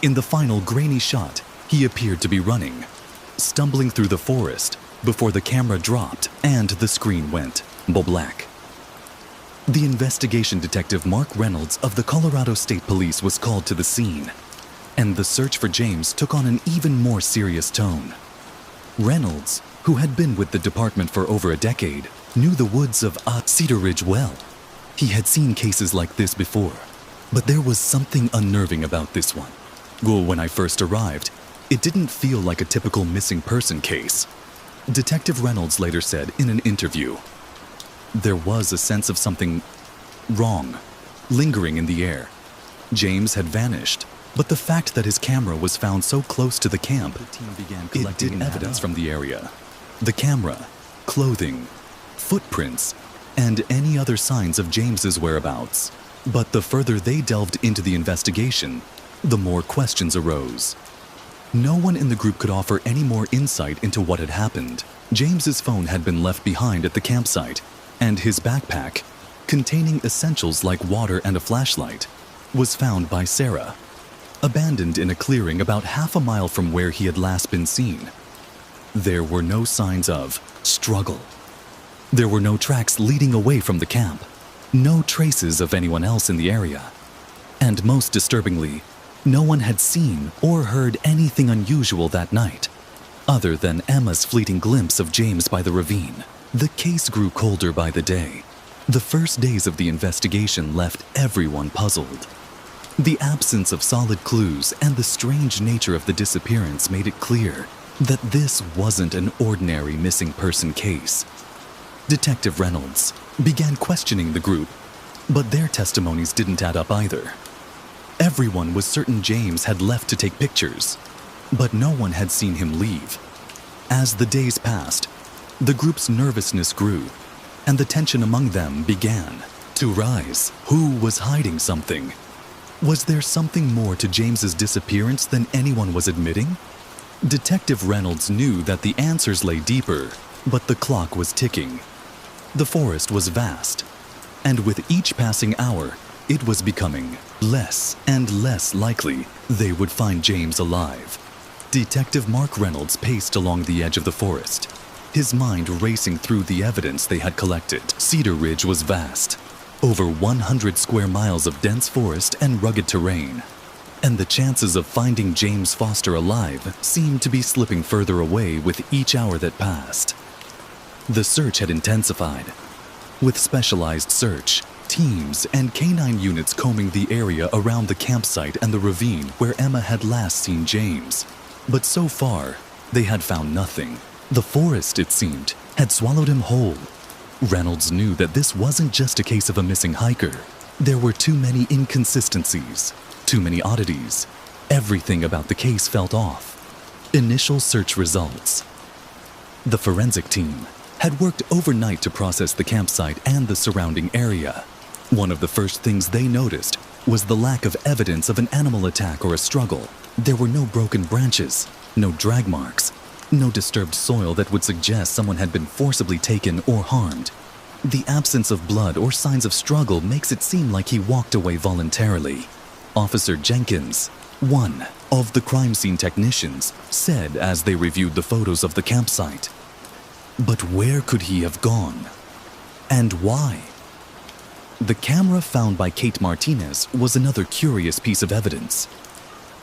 In the final grainy shot, he appeared to be running, stumbling through the forest before the camera dropped and the screen went black. The investigation detective Mark Reynolds of the Colorado State Police was called to the scene, and the search for James took on an even more serious tone. Reynolds, who had been with the department for over a decade, knew the woods of Cedar Ridge well. He had seen cases like this before, but there was something unnerving about this one. When I first arrived, it didn't feel like a typical missing person case. Detective Reynolds later said in an interview, "There was a sense of something wrong, lingering in the air. James had vanished, but the fact that his camera was found so close to the camp, it did evidence from the area. The camera, clothing, footprints, and any other signs of James's whereabouts. But the further they delved into the investigation, the more questions arose. No one in the group could offer any more insight into what had happened. James's phone had been left behind at the campsite, and his backpack, containing essentials like water and a flashlight, was found by Sarah, abandoned in a clearing about half a mile from where he had last been seen. There were no signs of struggle. There were no tracks leading away from the camp, no traces of anyone else in the area. And most disturbingly, no one had seen or heard anything unusual that night, other than Emma's fleeting glimpse of James by the ravine. The case grew colder by the day. The first days of the investigation left everyone puzzled. The absence of solid clues and the strange nature of the disappearance made it clear that this wasn't an ordinary missing person case. Detective Reynolds began questioning the group, but their testimonies didn't add up either. Everyone was certain James had left to take pictures, but no one had seen him leave. As the days passed, the group's nervousness grew, and the tension among them began to rise. Who was hiding something? Was there something more to James's disappearance than anyone was admitting? Detective Reynolds knew that the answers lay deeper, but the clock was ticking. The forest was vast, and with each passing hour, it was becoming less and less likely they would find James alive. Detective Mark Reynolds paced along the edge of the forest, his mind racing through the evidence they had collected. Cedar Ridge was vast, over 100 square miles of dense forest and rugged terrain, and the chances of finding James Foster alive seemed to be slipping further away with each hour that passed. The search had intensified, with specialized search teams and canine units combing the area around the campsite and the ravine where Emma had last seen James. But so far, they had found nothing. The forest, it seemed, had swallowed him whole. Reynolds knew that this wasn't just a case of a missing hiker. There were too many inconsistencies, too many oddities. Everything about the case felt off. Initial search results. The forensic team had worked overnight to process the campsite and the surrounding area. One of the first things they noticed was the lack of evidence of an animal attack or a struggle. There were no broken branches, no drag marks, no disturbed soil that would suggest someone had been forcibly taken or harmed. The absence of blood or signs of struggle makes it seem like he walked away voluntarily. Officer Jenkins, one of the crime scene technicians, said as they reviewed the photos of the campsite. But where could he have gone? And why? The camera found by Kate Martinez was another curious piece of evidence.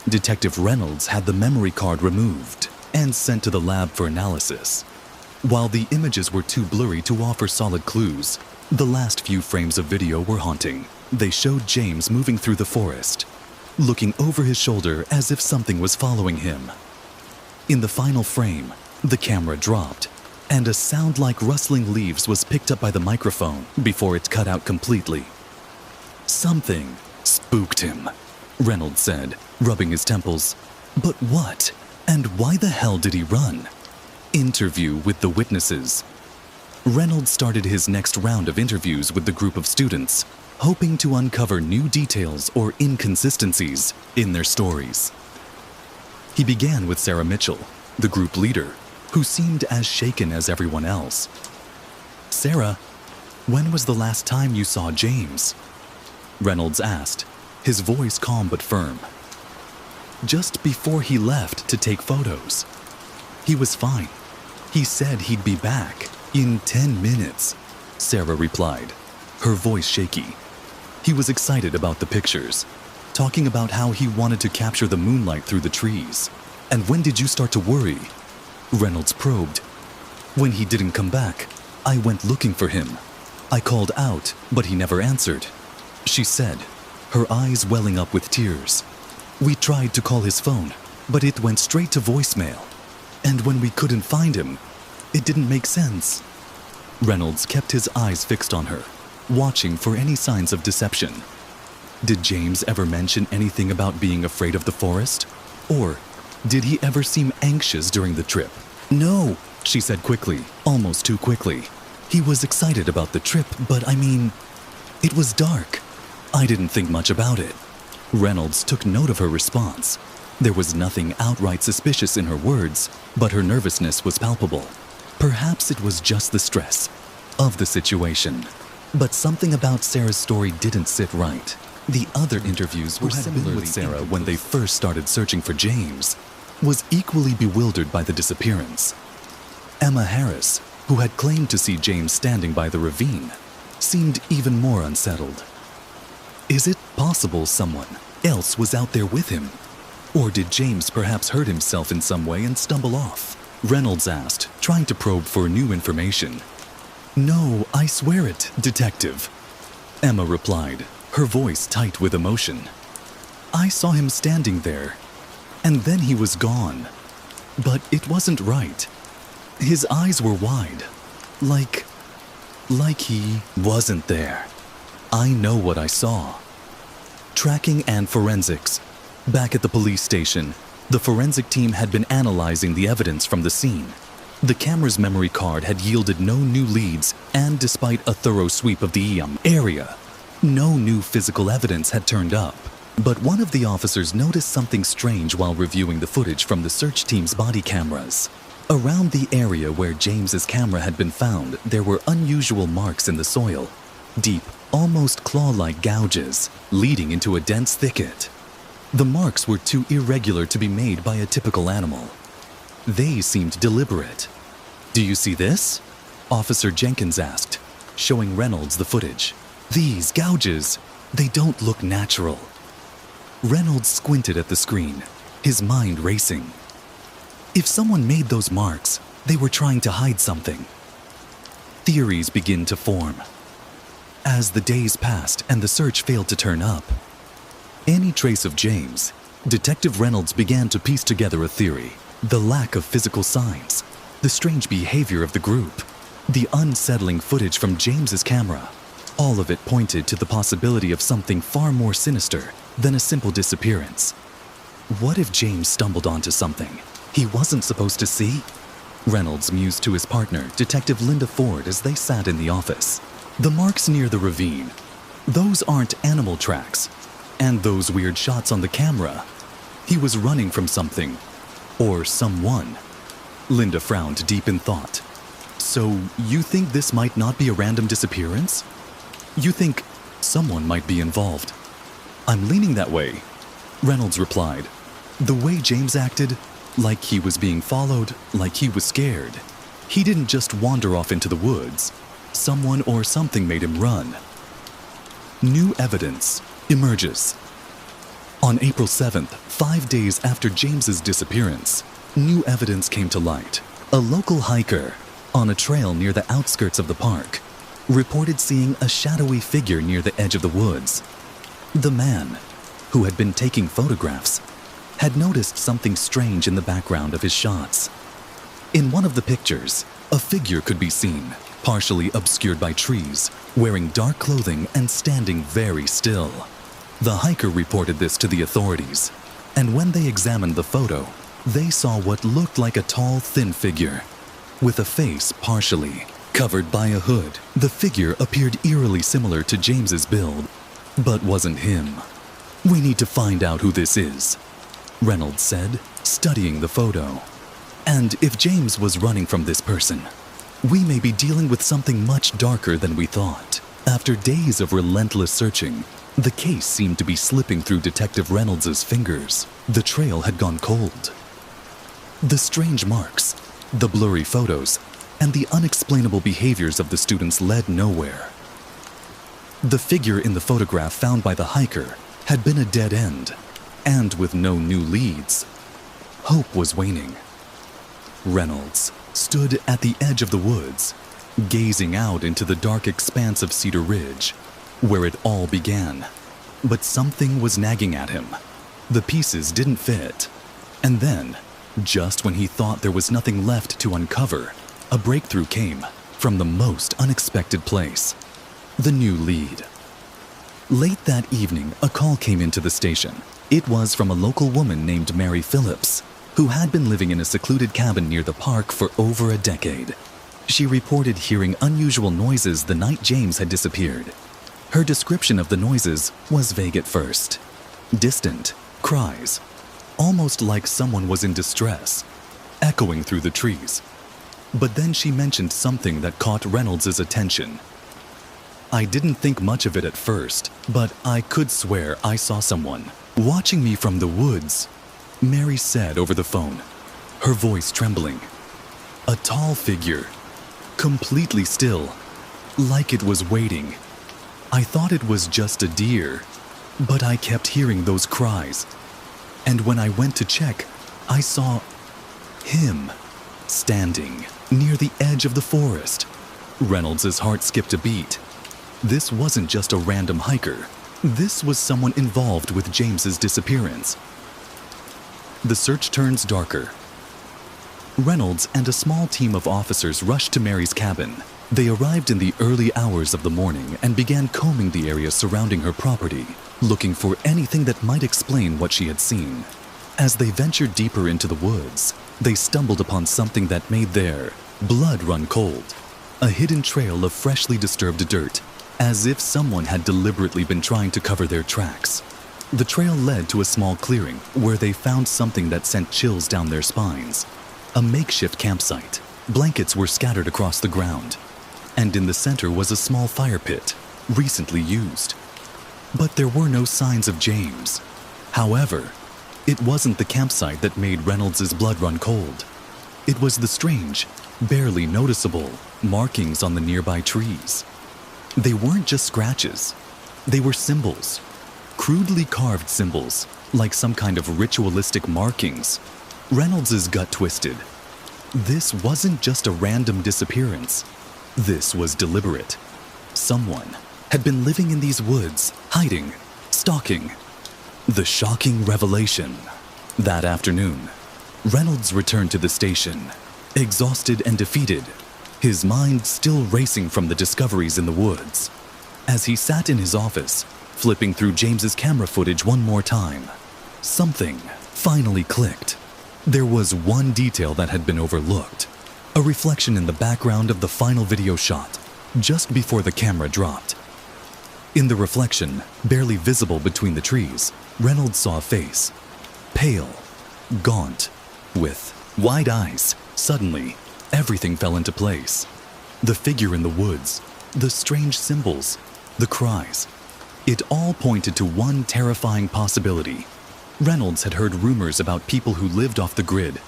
Detective Reynolds had the memory card removed and sent to the lab for analysis. While the images were too blurry to offer solid clues, the last few frames of video were haunting. They showed James moving through the forest, looking over his shoulder as if something was following him. In the final frame, the camera dropped, and a sound like rustling leaves was picked up by the microphone before it cut out completely. Something spooked him, Reynolds said, rubbing his temples. But what? And why the hell did he run? Interview with the witnesses. Reynolds started his next round of interviews with the group of students, hoping to uncover new details or inconsistencies in their stories. He began with Sarah Mitchell, the group leader, who seemed as shaken as everyone else. Sarah, when was the last time you saw James? Reynolds asked, his voice calm but firm. Just before he left to take photos. He was fine. He said he'd be back in 10 minutes, Sarah replied, her voice shaky. He was excited about the pictures, talking about how he wanted to capture the moonlight through the trees. And when did you start to worry? Reynolds probed. When he didn't come back, I went looking for him. I called out, but he never answered, she said, her eyes welling up with tears. We tried to call his phone, but it went straight to voicemail. And when we couldn't find him, it didn't make sense. Reynolds kept his eyes fixed on her, watching for any signs of deception. Did James ever mention anything about being afraid of the forest? Or did he ever seem anxious during the trip? No, she said quickly, almost too quickly. He was excited about the trip, but I mean, it was dark. I didn't think much about it. Reynolds took note of her response. There was nothing outright suspicious in her words, but her nervousness was palpable. Perhaps it was just the stress of the situation. But something about Sarah's story didn't sit right. The other interviews were similar with Sarah when they first started searching for James, was equally bewildered by the disappearance. Emma Harris, who had claimed to see James standing by the ravine, seemed even more unsettled. Is it possible someone else was out there with him? Or did James perhaps hurt himself in some way and stumble off? Reynolds asked, trying to probe for new information. No, I swear it, detective. Emma replied, her voice tight with emotion. I saw him standing there, and then he was gone. But it wasn't right. His eyes were wide, like he wasn't there. I know what I saw. Tracking and forensics. Back at the police station, the forensic team had been analyzing the evidence from the scene. The camera's memory card had yielded no new leads, and despite a thorough sweep of the area, no new physical evidence had turned up. But one of the officers noticed something strange while reviewing the footage from the search team's body cameras. Around the area where James's camera had been found, there were unusual marks in the soil. Deep, almost claw-like gouges, leading into a dense thicket. The marks were too irregular to be made by a typical animal. They seemed deliberate. Do you see this? Officer Jenkins asked, showing Reynolds the footage. These gouges, they don't look natural. Reynolds squinted at the screen, his mind racing. If someone made those marks, they were trying to hide something. Theories begin to form. As the days passed and the search failed to turn up, any trace of James, Detective Reynolds began to piece together a theory. The lack of physical signs, the strange behavior of the group, the unsettling footage from James's camera, all of it pointed to the possibility of something far more sinister than a simple disappearance. What if James stumbled onto something he wasn't supposed to see? Reynolds mused to his partner, Detective Linda Ford, as they sat in the office. The marks near the ravine, those aren't animal tracks. And those weird shots on the camera, he was running from something, or someone. Linda frowned, deep in thought. So, you think this might not be a random disappearance? You think someone might be involved? I'm leaning that way, Reynolds replied. The way James acted, like he was being followed, like he was scared. He didn't just wander off into the woods. Someone or something made him run. New evidence emerges. On April 7th, 5 days after James's disappearance, new evidence came to light. A local hiker, on a trail near the outskirts of the park, reported seeing a shadowy figure near the edge of the woods. The man, who had been taking photographs, had noticed something strange in the background of his shots. In one of the pictures, a figure could be seen, partially obscured by trees, wearing dark clothing and standing very still. The hiker reported this to the authorities, and when they examined the photo, they saw what looked like a tall, thin figure. With a face partially covered by a hood, the figure appeared eerily similar to James's build, but wasn't him. We need to find out who this is, Reynolds said, studying the photo. And if James was running from this person, we may be dealing with something much darker than we thought. After days of relentless searching, the case seemed to be slipping through Detective Reynolds' fingers. The trail had gone cold. The strange marks, the blurry photos, and the unexplainable behaviors of the students led nowhere. The figure in the photograph found by the hiker had been a dead end, and with no new leads, hope was waning. Reynolds stood at the edge of the woods, gazing out into the dark expanse of Cedar Ridge, where it all began. But something was nagging at him. The pieces didn't fit. And then, just when he thought there was nothing left to uncover, a breakthrough came from the most unexpected place. The new lead. Late that evening, a call came into the station. It was from a local woman named Mary Phillips, who had been living in a secluded cabin near the park for over a decade. She reported hearing unusual noises the night James had disappeared. Her description of the noises was vague at first. Distant cries, almost like someone was in distress, echoing through the trees. But then she mentioned something that caught Reynolds' attention. I didn't think much of it at first, but I could swear I saw someone watching me from the woods, Mary said over the phone, her voice trembling. A tall figure, completely still, like it was waiting. I thought it was just a deer, but I kept hearing those cries. And when I went to check, I saw him standing near the edge of the forest. Reynolds' heart skipped a beat. This wasn't just a random hiker. This was someone involved with James's disappearance. The search turns darker. Reynolds and a small team of officers rushed to Mary's cabin. They arrived in the early hours of the morning and began combing the area surrounding her property, looking for anything that might explain what she had seen. As they ventured deeper into the woods, they stumbled upon something that made their blood run cold. A hidden trail of freshly disturbed dirt, as if someone had deliberately been trying to cover their tracks. The trail led to a small clearing where they found something that sent chills down their spines. A makeshift campsite. Blankets were scattered across the ground, and in the center was a small fire pit, recently used. But there were no signs of James. However, it wasn't the campsite that made Reynolds' blood run cold. It was the strange, barely noticeable markings on the nearby trees. They weren't just scratches. They were symbols. Crudely carved symbols, like some kind of ritualistic markings. Reynolds' gut twisted. This wasn't just a random disappearance. This was deliberate. Someone had been living in these woods, hiding, stalking. The shocking revelation. That afternoon, Reynolds returned to the station, exhausted and defeated, his mind still racing from the discoveries in the woods. As he sat in his office, flipping through James's camera footage one more time, something finally clicked. There was one detail that had been overlooked, a reflection in the background of the final video shot, just before the camera dropped. In the reflection, barely visible between the trees, Reynolds saw a face, pale, gaunt, with wide eyes. Suddenly, everything fell into place. The figure in the woods, the strange symbols, the cries. It all pointed to one terrifying possibility. Reynolds had heard rumors about people who lived off the grid,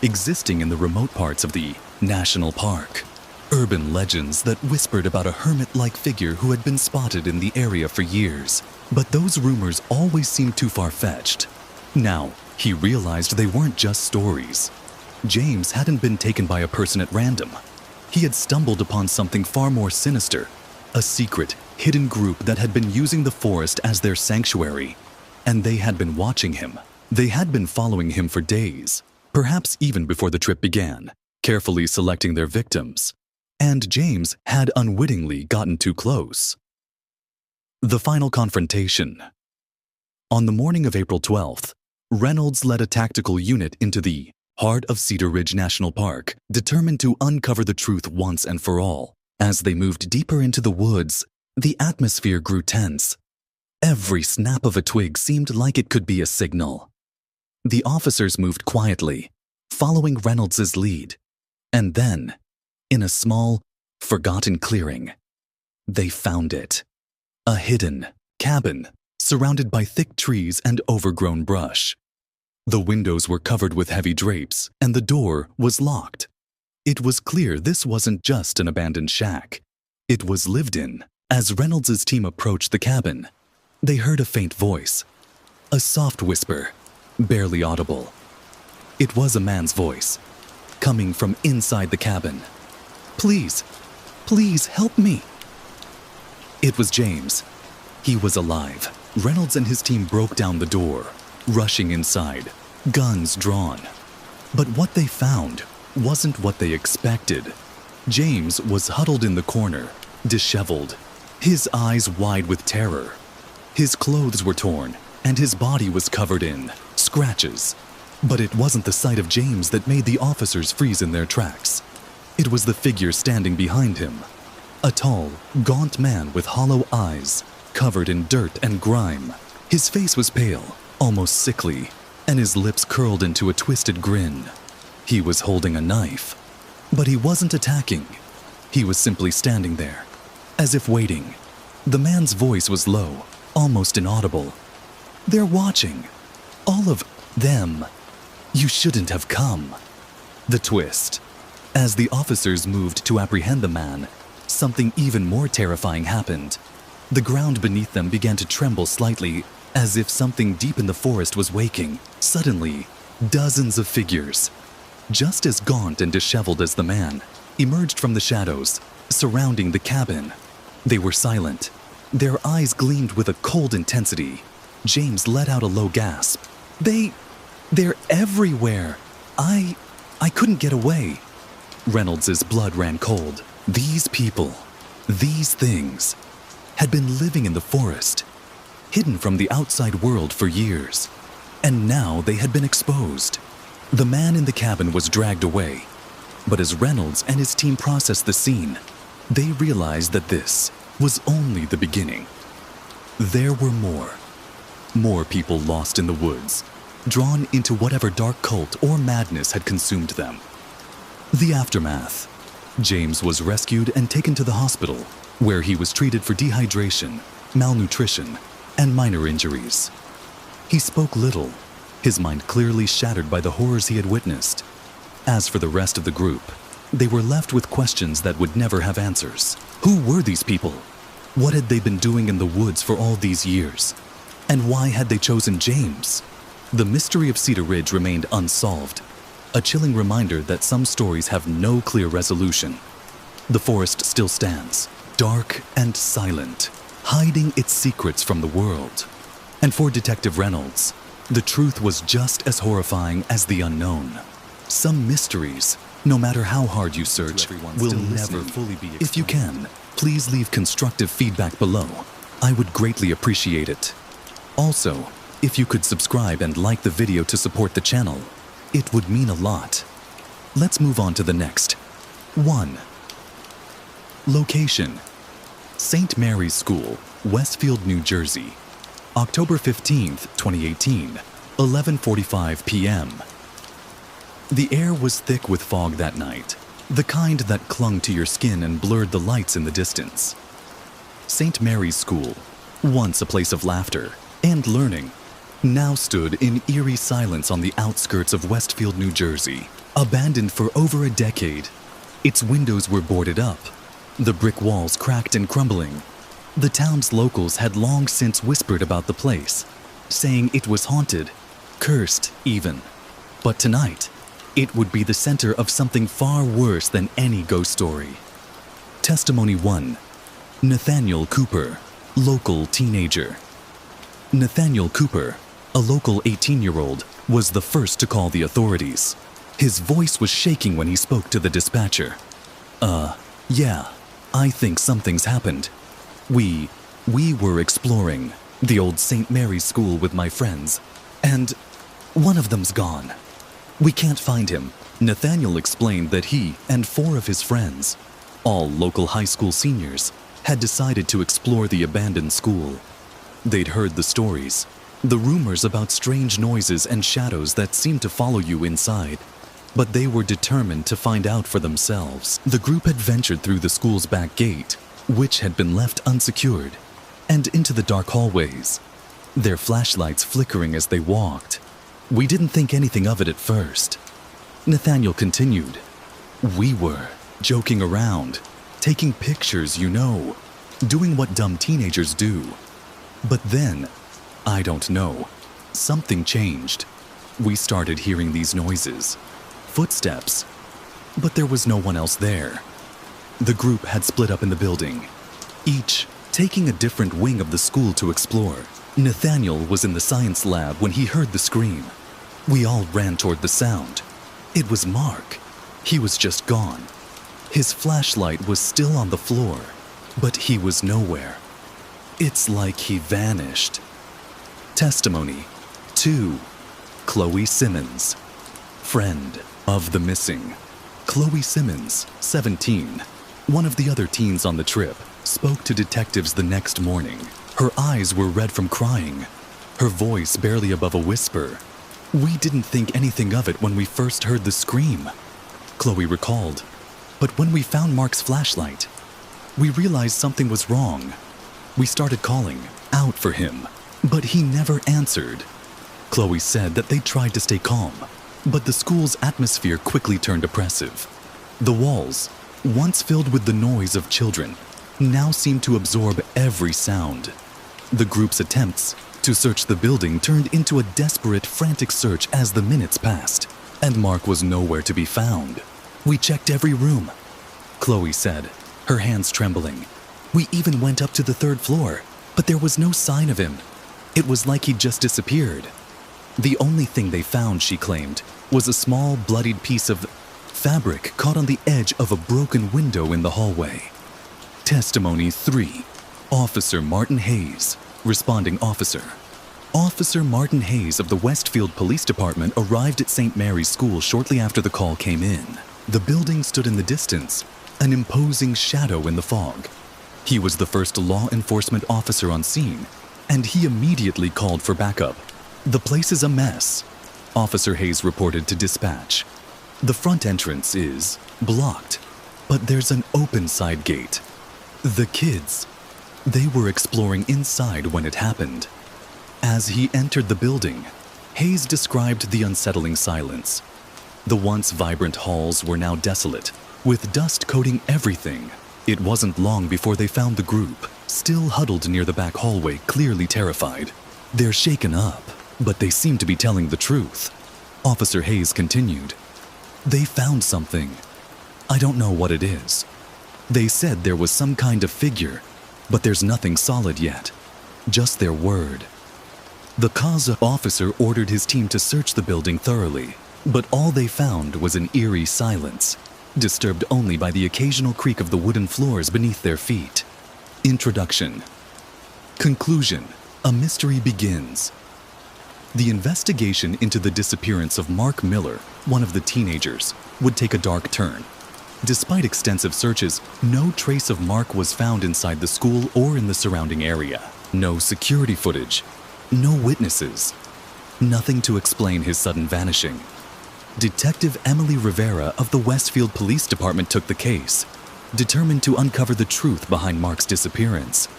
existing in the remote parts of the national park. Urban legends that whispered about a hermit-like figure who had been spotted in the area for years. But those rumors always seemed too far-fetched. Now, he realized they weren't just stories. James hadn't been taken by a person at random. He had stumbled upon something far more sinister, a secret, hidden group that had been using the forest as their sanctuary. And they had been watching him. They had been following him for days, perhaps even before the trip began, carefully selecting their victims. And James had unwittingly gotten too close. The final confrontation. On the morning of April 12th, Reynolds led a tactical unit into the heart of Cedar Ridge National Park, determined to uncover the truth once and for all. As they moved deeper into the woods, the atmosphere grew tense. Every snap of a twig seemed like it could be a signal. The officers moved quietly, following Reynolds' lead. And then, in a small, forgotten clearing, they found it. A hidden cabin surrounded by thick trees and overgrown brush. The windows were covered with heavy drapes, and the door was locked. It was clear this wasn't just an abandoned shack. It was lived in. As Reynolds' team approached the cabin, they heard a faint voice, a soft whisper, barely audible. It was a man's voice, coming from inside the cabin. "Please, please help me." It was James. He was alive. Reynolds and his team broke down the door, rushing inside, guns drawn. But what they found wasn't what they expected. James was huddled in the corner, disheveled, his eyes wide with terror. His clothes were torn, and his body was covered in scratches. But it wasn't the sight of James that made the officers freeze in their tracks. It was the figure standing behind him. A tall, gaunt man with hollow eyes, covered in dirt and grime. His face was pale, almost sickly, and his lips curled into a twisted grin. He was holding a knife, but he wasn't attacking. He was simply standing there, as if waiting. The man's voice was low, almost inaudible. "They're watching. All of them. You shouldn't have come." The twist. As the officers moved to apprehend the man, something even more terrifying happened. The ground beneath them began to tremble slightly, as if something deep in the forest was waking. Suddenly, dozens of figures, just as gaunt and disheveled as the man, emerged from the shadows, surrounding the cabin. They were silent. Their eyes gleamed with a cold intensity. James let out a low gasp. They're everywhere. I couldn't get away." Reynolds' blood ran cold. These people, these things, had been living in the forest, hidden from the outside world for years. And now they had been exposed. The man in the cabin was dragged away. But as Reynolds and his team processed the scene, they realized that this was only the beginning. There were more people lost in the woods, drawn into whatever dark cult or madness had consumed them. The aftermath. James was rescued and taken to the hospital, where he was treated for dehydration, malnutrition, and minor injuries. He spoke little, his mind clearly shattered by the horrors he had witnessed. As for the rest of the group, they were left with questions that would never have answers. Who were these people? What had they been doing in the woods for all these years? And why had they chosen James? The mystery of Cedar Ridge remained unsolved, a chilling reminder that some stories have no clear resolution. The forest still stands, dark and silent, hiding its secrets from the world. And for Detective Reynolds, the truth was just as horrifying as the unknown. Some mysteries, no matter how hard you search, will never fully be explained. If you can, please leave constructive feedback below. I would greatly appreciate it. Also, if you could subscribe and like the video to support the channel, it would mean a lot. Let's move on to the next. 1. Location: St. Mary's School, Westfield, New Jersey. October 15th, 2018, 11:45 p.m. The air was thick with fog that night, the kind that clung to your skin and blurred the lights in the distance. St. Mary's School, once a place of laughter and learning, now stood in eerie silence on the outskirts of Westfield, New Jersey, abandoned for over a decade. Its windows were boarded up, the brick walls cracked and crumbling. The town's locals had long since whispered about the place, saying it was haunted, cursed even. But tonight, it would be the center of something far worse than any ghost story. Testimony 1. Nathaniel Cooper, local teenager. Nathaniel Cooper, a local 18-year-old, was the first to call the authorities. His voice was shaking when he spoke to the dispatcher. Yeah, I think something's happened. We were exploring the old St. Mary's School with my friends, and one of them's gone. We can't find him. Nathaniel explained that he and 4 of his friends, all local high school seniors, had decided to explore the abandoned school. They'd heard the stories, the rumors about strange noises and shadows that seemed to follow you inside, but they were determined to find out for themselves. The group had ventured through the school's back gate, which had been left unsecured, and into the dark hallways, their flashlights flickering as they walked. We didn't think anything of it at first. Nathaniel continued. We were joking around, taking pictures, doing what dumb teenagers do. But then, I don't know, something changed. We started hearing these noises, footsteps, but there was no one else there. The group had split up in the building, each taking a different wing of the school to explore. Nathaniel was in the science lab when he heard the scream. We all ran toward the sound. It was Mark. He was just gone. His flashlight was still on the floor, but he was nowhere. It's like he vanished. Testimony 2. Chloe Simmons, friend of the missing. Chloe Simmons, 17, one of the other teens on the trip, spoke to detectives the next morning. Her eyes were red from crying, her voice barely above a whisper. We didn't think anything of it when we first heard the scream, Chloe recalled. But when we found Mark's flashlight, we realized something was wrong. We started calling out for him, but he never answered. Chloe said that they tried to stay calm, but the school's atmosphere quickly turned oppressive. The walls, once filled with the noise of children, now seemed to absorb every sound. The group's attempts to search the building turned into a desperate, frantic search as the minutes passed, and Mark was nowhere to be found. We checked every room, Chloe said, her hands trembling. We even went up to the 3rd floor, but there was no sign of him. It was like he'd just disappeared. The only thing they found, she claimed, was a small, bloodied piece of fabric caught on the edge of a broken window in the hallway. Testimony 3. Officer Martin Hayes, responding officer. Officer Martin Hayes of the Westfield Police Department arrived at St. Mary's School shortly after the call came in. The building stood in the distance, an imposing shadow in the fog. He was the first law enforcement officer on scene, and he immediately called for backup. The place is a mess, Officer Hayes reported to dispatch. The front entrance is blocked, but there's an open side gate. The kids, they were exploring inside when it happened. As he entered the building, Hayes described the unsettling silence. The once vibrant halls were now desolate, with dust coating everything. It wasn't long before they found the group, still huddled near the back hallway, clearly terrified. They're shaken up, but they seem to be telling the truth. Officer Hayes continued. They found something. I don't know what it is. They said there was some kind of figure, but there's nothing solid yet. Just their word. The CASA officer ordered his team to search the building thoroughly, but all they found was an eerie silence, disturbed only by the occasional creak of the wooden floors beneath their feet. Introduction. Conclusion. A mystery begins. The investigation into the disappearance of Mark Miller, one of the teenagers, would take a dark turn. Despite extensive searches, no trace of Mark was found inside the school or in the surrounding area. No security footage. No witnesses. Nothing to explain his sudden vanishing. Detective Emily Rivera of the Westfield Police Department took the case, determined to uncover the truth behind Mark's disappearance.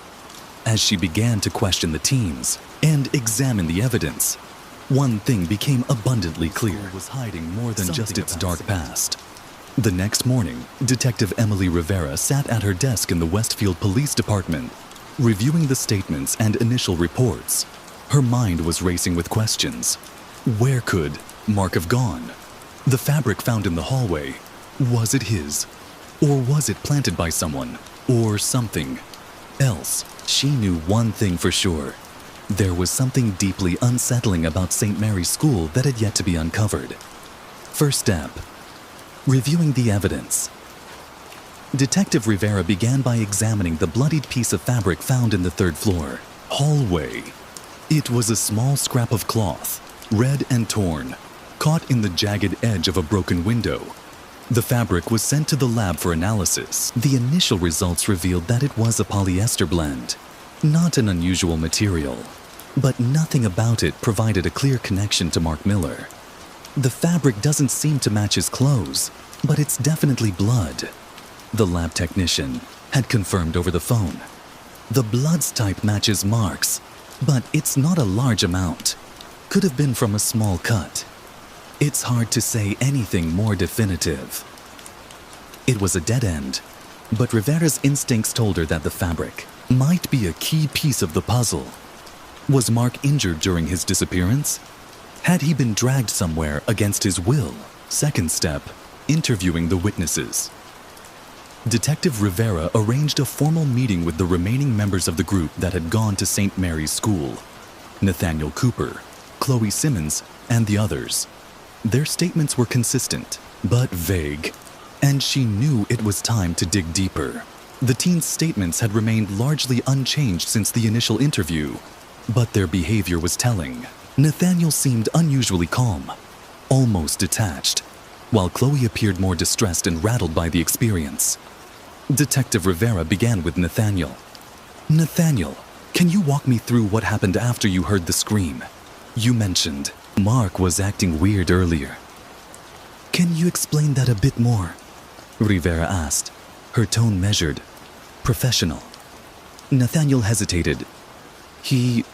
As she began to question the teens and examine the evidence, one thing became abundantly clear. It was hiding more than just its dark past. The next morning, Detective Emily Rivera sat at her desk in the Westfield Police Department, reviewing the statements and initial reports. Her mind was racing with questions. Where could Mark have gone? The fabric found in the hallway, was it his? Or was it planted by someone, or something else? She knew one thing for sure. There was something deeply unsettling about St. Mary's School that had yet to be uncovered. First step. Reviewing the evidence. Detective Rivera began by examining the bloodied piece of fabric found in the third floor hallway. It was a small scrap of cloth, red and torn, caught in the jagged edge of a broken window. The fabric was sent to the lab for analysis. The initial results revealed that it was a polyester blend, not an unusual material, but nothing about it provided a clear connection to Mark Miller. The fabric doesn't seem to match his clothes, but it's definitely blood. The lab technician had confirmed over the phone. The blood's type matches Mark's, but it's not a large amount. Could have been from a small cut. It's hard to say anything more definitive. It was a dead end, but Rivera's instincts told her that the fabric might be a key piece of the puzzle. Was Mark injured during his disappearance? Had he been dragged somewhere against his will? Second step, interviewing the witnesses. Detective Rivera arranged a formal meeting with the remaining members of the group that had gone to St. Mary's School. Nathaniel Cooper, Chloe Simmons, and the others. Their statements were consistent, but vague, and she knew it was time to dig deeper. The teens' statements had remained largely unchanged since the initial interview, but their behavior was telling. Nathaniel seemed unusually calm, almost detached, while Chloe appeared more distressed and rattled by the experience. Detective Rivera began with Nathaniel. Nathaniel, can you walk me through what happened after you heard the scream? You mentioned Mark was acting weird earlier. Can you explain that a bit more? Rivera asked, her tone measured, professional. Nathaniel hesitated. He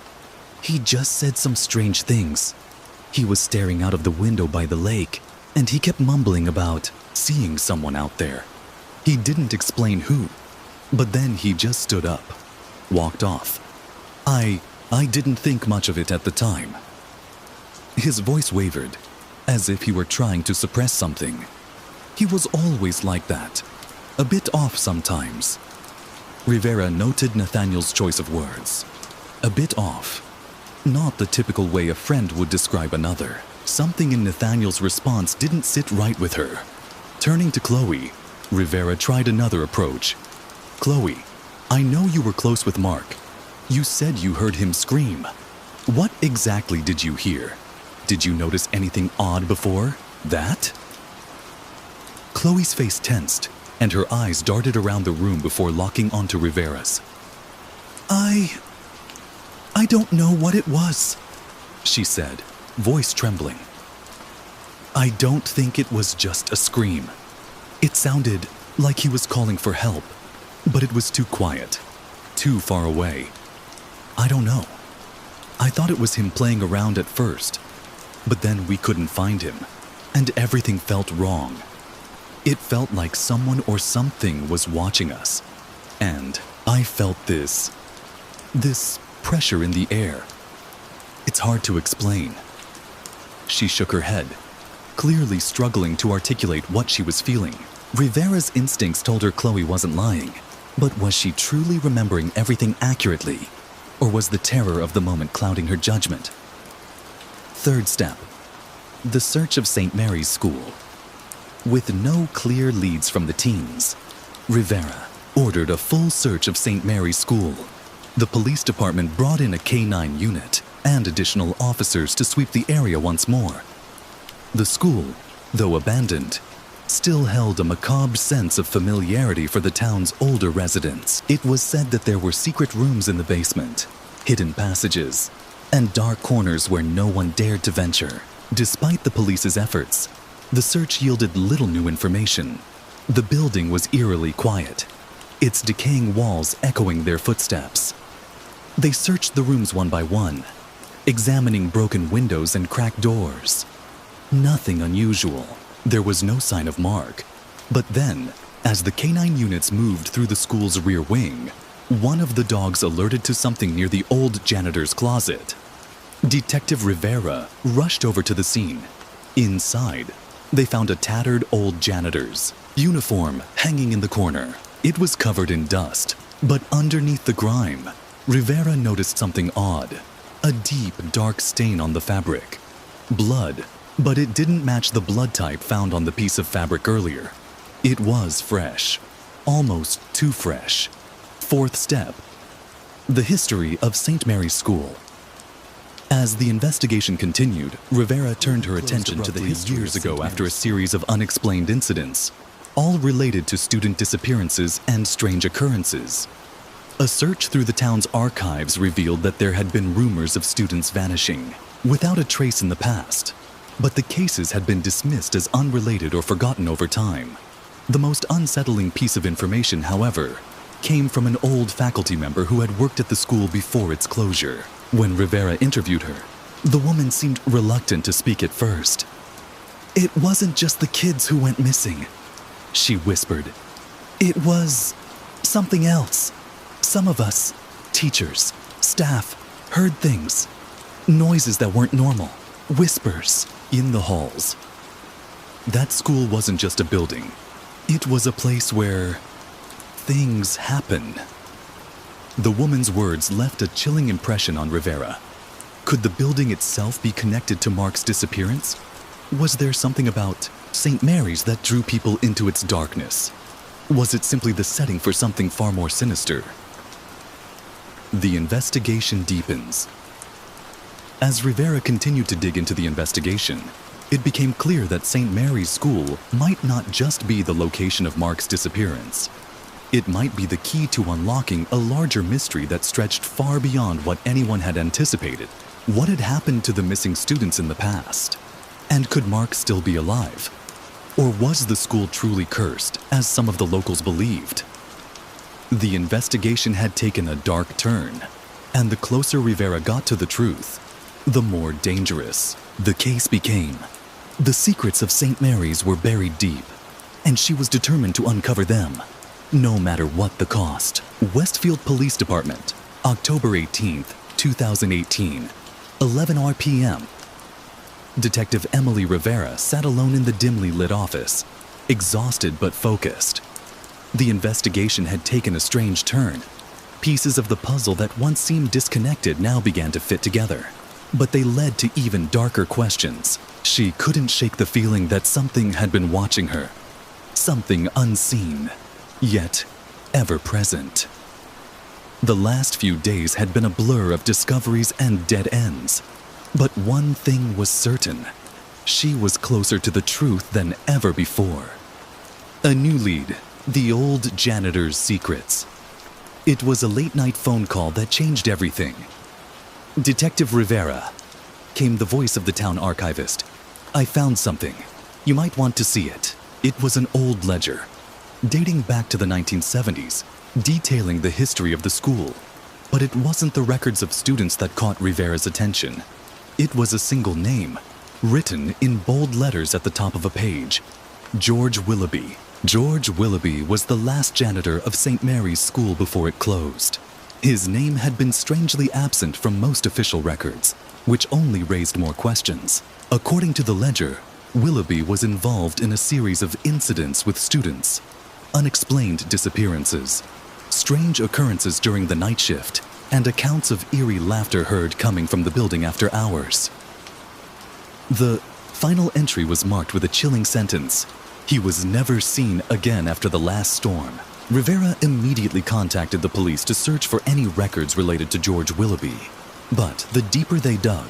just said some strange things. He was staring out of the window by the lake, and he kept mumbling about seeing someone out there. He didn't explain who, but then he just stood up, walked off. I didn't think much of it at the time. His voice wavered, as if he were trying to suppress something. He was always like that, a bit off sometimes. Rivera noted Nathaniel's choice of words. A bit off. Not the typical way a friend would describe another. Something in Nathaniel's response didn't sit right with her. Turning to Chloe, Rivera tried another approach. Chloe, I know you were close with Mark. You said you heard him scream. What exactly did you hear? Did you notice anything odd before that? Chloe's face tensed, and her eyes darted around the room before locking onto Rivera's. I don't know what it was, she said, voice trembling. I don't think it was just a scream. It sounded like he was calling for help, but it was too quiet, too far away. I don't know. I thought it was him playing around at first, but then we couldn't find him, and everything felt wrong. It felt like someone or something was watching us, and I I felt this pressure in the air. It's hard to explain. She shook her head, clearly struggling to articulate what she was feeling. Rivera's instincts told her Chloe wasn't lying, but was she truly remembering everything accurately, or was the terror of the moment clouding her judgment? Third step, the search of St. Mary's School. With no clear leads from the teens, Rivera ordered a full search of St. Mary's School. The police department brought in a K-9 unit and additional officers to sweep the area once more. The school, though abandoned, still held a macabre sense of familiarity for the town's older residents. It was said that there were secret rooms in the basement, hidden passages, and dark corners where no one dared to venture. Despite the police's efforts, the search yielded little new information. The building was eerily quiet, its decaying walls echoing their footsteps. They searched the rooms one by one, examining broken windows and cracked doors. Nothing unusual. There was no sign of Mark. But then, as the K-9 units moved through the school's rear wing, one of the dogs alerted to something near the old janitor's closet. Detective Rivera rushed over to the scene. Inside, they found a tattered old janitor's uniform hanging in the corner. It was covered in dust, but underneath the grime, Rivera noticed something odd. A deep, dark stain on the fabric. Blood, but it didn't match the blood type found on the piece of fabric earlier. It was fresh, almost too fresh. Fourth step, the history of St. Mary's School. As the investigation continued, Rivera turned her attention to the history years ago after a series of unexplained incidents, all related to student disappearances and strange occurrences. A search through the town's archives revealed that there had been rumors of students vanishing, without a trace in the past. But the cases had been dismissed as unrelated or forgotten over time. The most unsettling piece of information, however, came from an old faculty member who had worked at the school before its closure. When Rivera interviewed her, the woman seemed reluctant to speak at first. "It wasn't just the kids who went missing," she whispered. "It was something else. Some of us, teachers, staff, heard things. Noises that weren't normal. Whispers in the halls." That school wasn't just a building. It was a place where things happen. The woman's words left a chilling impression on Rivera. Could the building itself be connected to Mark's disappearance? Was there something about St. Mary's that drew people into its darkness? Was it simply the setting for something far more sinister? The investigation deepens. As Rivera continued to dig into the investigation, it became clear that St. Mary's School might not just be the location of Mark's disappearance. It might be the key to unlocking a larger mystery that stretched far beyond what anyone had anticipated. What had happened to the missing students in the past? And could Mark still be alive? Or was the school truly cursed, as some of the locals believed? The investigation had taken a dark turn, and the closer Rivera got to the truth, the more dangerous the case became. The secrets of St. Mary's were buried deep, and she was determined to uncover them, no matter what the cost. Westfield Police Department, October 18th, 2018, 11 p.m. Detective Emily Rivera sat alone in the dimly lit office, exhausted but focused. The investigation had taken a strange turn. Pieces of the puzzle that once seemed disconnected now began to fit together. But they led to even darker questions. She couldn't shake the feeling that something had been watching her. Something unseen, yet ever present. The last few days had been a blur of discoveries and dead ends. But one thing was certain. She was closer to the truth than ever before. A new lead, the old janitor's secrets. It was a late-night phone call that changed everything. "Detective Rivera," came the voice of the town archivist. "I found something. You might want to see it." It was an old ledger, dating back to the 1970s, detailing the history of the school. But it wasn't the records of students that caught Rivera's attention. It was a single name, written in bold letters at the top of a page: George Willoughby. George Willoughby was the last janitor of St. Mary's School before it closed. His name had been strangely absent from most official records, which only raised more questions. According to the ledger, Willoughby was involved in a series of incidents with students, unexplained disappearances, strange occurrences during the night shift, and accounts of eerie laughter heard coming from the building after hours. The final entry was marked with a chilling sentence: he was never seen again after the last storm. Rivera immediately contacted the police to search for any records related to George Willoughby. But the deeper they dug,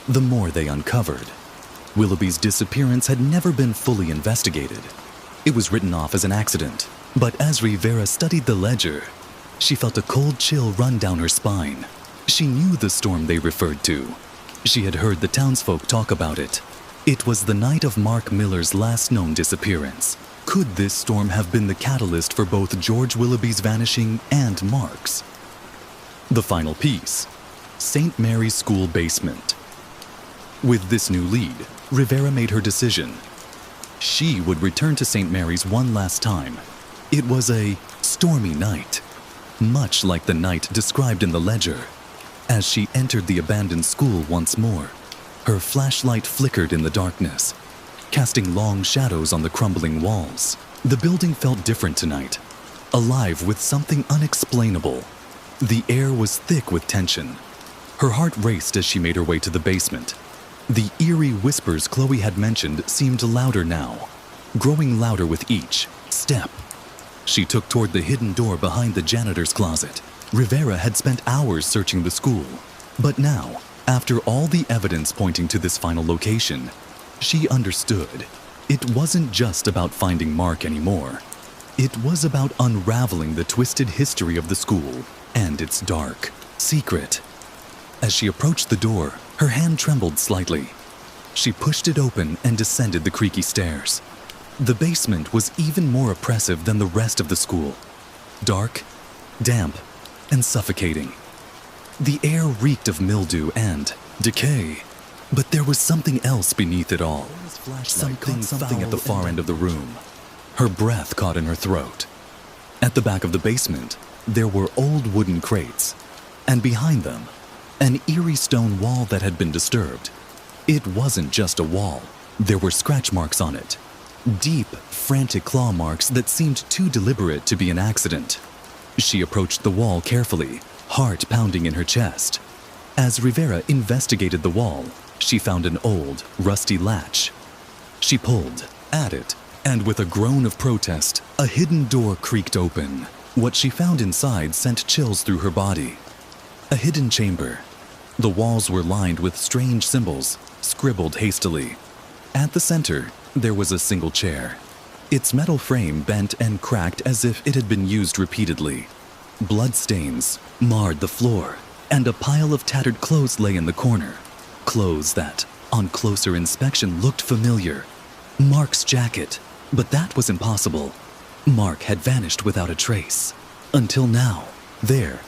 the more they uncovered. Willoughby's disappearance had never been fully investigated. It was written off as an accident. But as Rivera studied the ledger, she felt a cold chill run down her spine. She knew the storm they referred to. She had heard the townsfolk talk about it. It was the night of Mark Miller's last known disappearance. Could this storm have been the catalyst for both George Willoughby's vanishing and Mark's? The final piece: St. Mary's School basement. With this new lead, Rivera made her decision. She would return to St. Mary's one last time. It was a stormy night, much like the night described in the ledger. As she entered the abandoned school once more, her flashlight flickered in the darkness, casting long shadows on the crumbling walls. The building felt different tonight, alive with something unexplainable. The air was thick with tension. Her heart raced as she made her way to the basement. The eerie whispers Chloe had mentioned seemed louder now, growing louder with each step. She took toward the hidden door behind the janitor's closet. Rivera had spent hours searching the school, but now, after all the evidence pointing to this final location, she understood. It wasn't just about finding Mark anymore. It was about unraveling the twisted history of the school and its dark secret. As she approached the door, her hand trembled slightly. She pushed it open and descended the creaky stairs. The basement was even more oppressive than the rest of the school. Dark, damp, and suffocating. The air reeked of mildew and decay, but there was something else beneath it all. Something at the far end of the room. Her breath caught in her throat. At the back of the basement, there were old wooden crates, and behind them, an eerie stone wall that had been disturbed. It wasn't just a wall. There were scratch marks on it. Deep, frantic claw marks that seemed too deliberate to be an accident. She approached the wall carefully, heart pounding in her chest. As Rivera investigated the wall, she found an old, rusty latch. She pulled at it, and with a groan of protest, a hidden door creaked open. What she found inside sent chills through her body. A hidden chamber. The walls were lined with strange symbols, scribbled hastily. At the center, there was a single chair. Its metal frame bent and cracked as if it had been used repeatedly. Bloodstains marred the floor, and a pile of tattered clothes lay in the corner. Clothes that, on closer inspection, looked familiar. Mark's jacket, but that was impossible. Mark had vanished without a trace. Until now, there,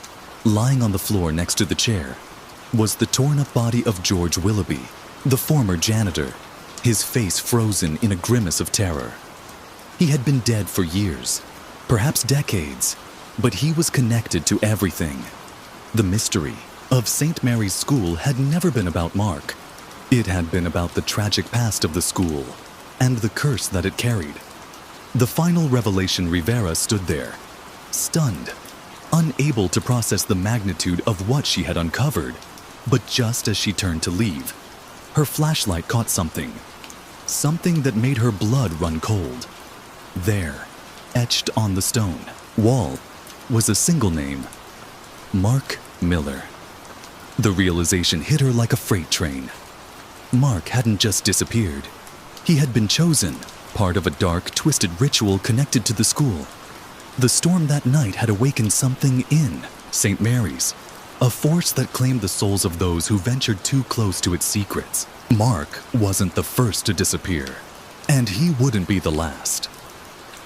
lying on the floor next to the chair, was the torn-up body of George Willoughby, the former janitor, his face frozen in a grimace of terror. He had been dead for years, perhaps decades, but he was connected to everything. The mystery of St. Mary's School had never been about Mark. It had been about the tragic past of the school and the curse that it carried. The final revelation. Rivera stood there, stunned, unable to process the magnitude of what she had uncovered. But just as she turned to leave, her flashlight caught something that made her blood run cold. There, etched on the stone wall, was a single name: Mark Miller. The realization hit her like a freight train. Mark hadn't just disappeared. He had been chosen, part of a dark, twisted ritual connected to the school. The storm that night had awakened something in St. Mary's, a force that claimed the souls of those who ventured too close to its secrets. Mark wasn't the first to disappear, and he wouldn't be the last.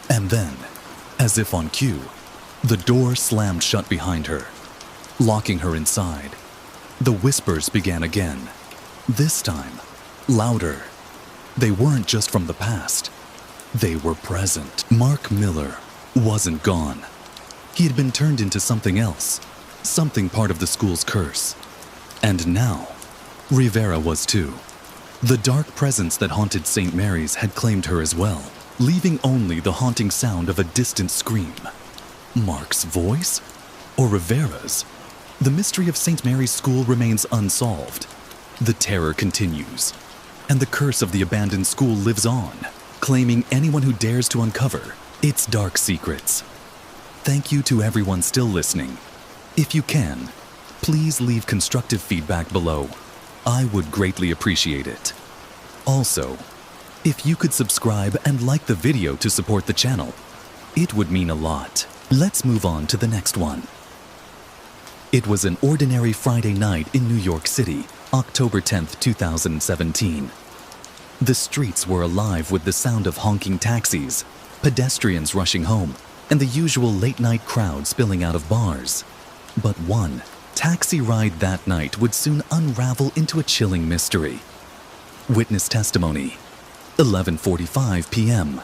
And then, as if on cue, the door slammed shut behind her, locking her inside. The whispers began again, this time louder. They weren't just from the past. They were present. Mark Miller wasn't gone. He had been turned into something else, something part of the school's curse. And now, Rivera was too. The dark presence that haunted St. Mary's had claimed her as well, leaving only the haunting sound of a distant scream. Mark's voice? Or Rivera's? The mystery of St. Mary's School remains unsolved. The terror continues, and the curse of the abandoned school lives on, claiming anyone who dares to uncover its dark secrets. Thank you to everyone still listening. If you can, please leave constructive feedback below. I would greatly appreciate it. Also, if you could subscribe and like the video to support the channel, it would mean a lot. Let's move on to the next one. It was an ordinary Friday night in New York City, October 10th, 2017. The streets were alive with the sound of honking taxis, pedestrians rushing home, and the usual late-night crowd spilling out of bars. But one taxi ride that night would soon unravel into a chilling mystery. Witness testimony. 11:45 p.m.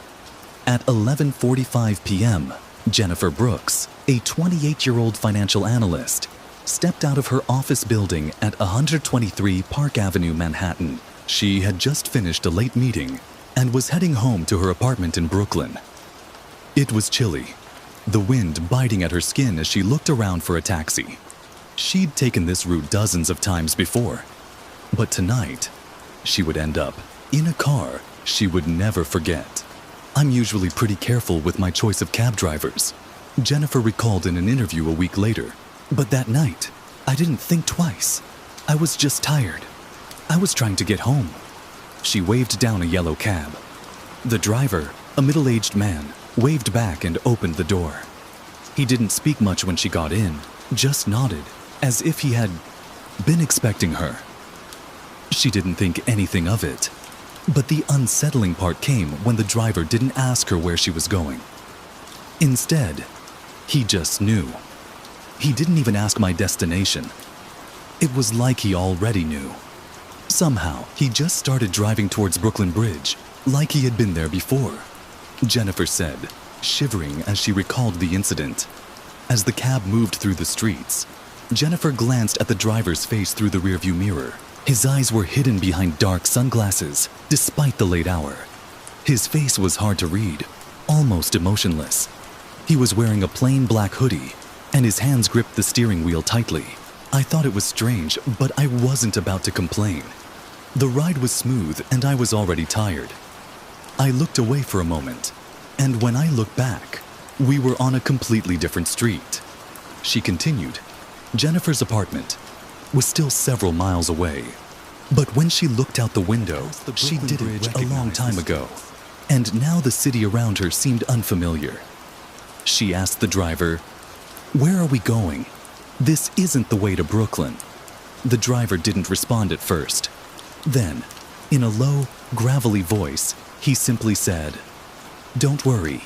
At 11:45 p.m., Jennifer Brooks, a 28-year-old financial analyst, stepped out of her office building at 123 Park Avenue, Manhattan. She had just finished a late meeting and was heading home to her apartment in Brooklyn. It was chilly, the wind biting at her skin as she looked around for a taxi. She'd taken this route dozens of times before, but tonight, she would end up in a car she would never forget. I'm usually pretty careful with my choice of cab drivers, Jennifer recalled in an interview a week later. But that night, I didn't think twice. I was just tired. I was trying to get home. She waved down a yellow cab. The driver, a middle-aged man, waved back and opened the door. He didn't speak much when she got in, just nodded, as if he had been expecting her. She didn't think anything of it. But the unsettling part came when the driver didn't ask her where she was going. Instead, he just knew. He didn't even ask my destination. It was like he already knew. Somehow, he just started driving towards Brooklyn Bridge, like he had been there before, Jennifer said, shivering as she recalled the incident. As the cab moved through the streets, Jennifer glanced at the driver's face through the rearview mirror. His eyes were hidden behind dark sunglasses, despite the late hour. His face was hard to read, almost emotionless. He was wearing a plain black hoodie, and his hands gripped the steering wheel tightly. I thought it was strange, but I wasn't about to complain. The ride was smooth, and I was already tired. I looked away for a moment, and when I looked back, we were on a completely different street. She continued. Jennifer's apartment was still several miles away, but when she looked out the window, she did it a long time ago, and now the city around her seemed unfamiliar. She asked the driver, "Where are we going? This isn't the way to Brooklyn." The driver didn't respond at first. Then, in a low, gravelly voice, he simply said, "Don't worry,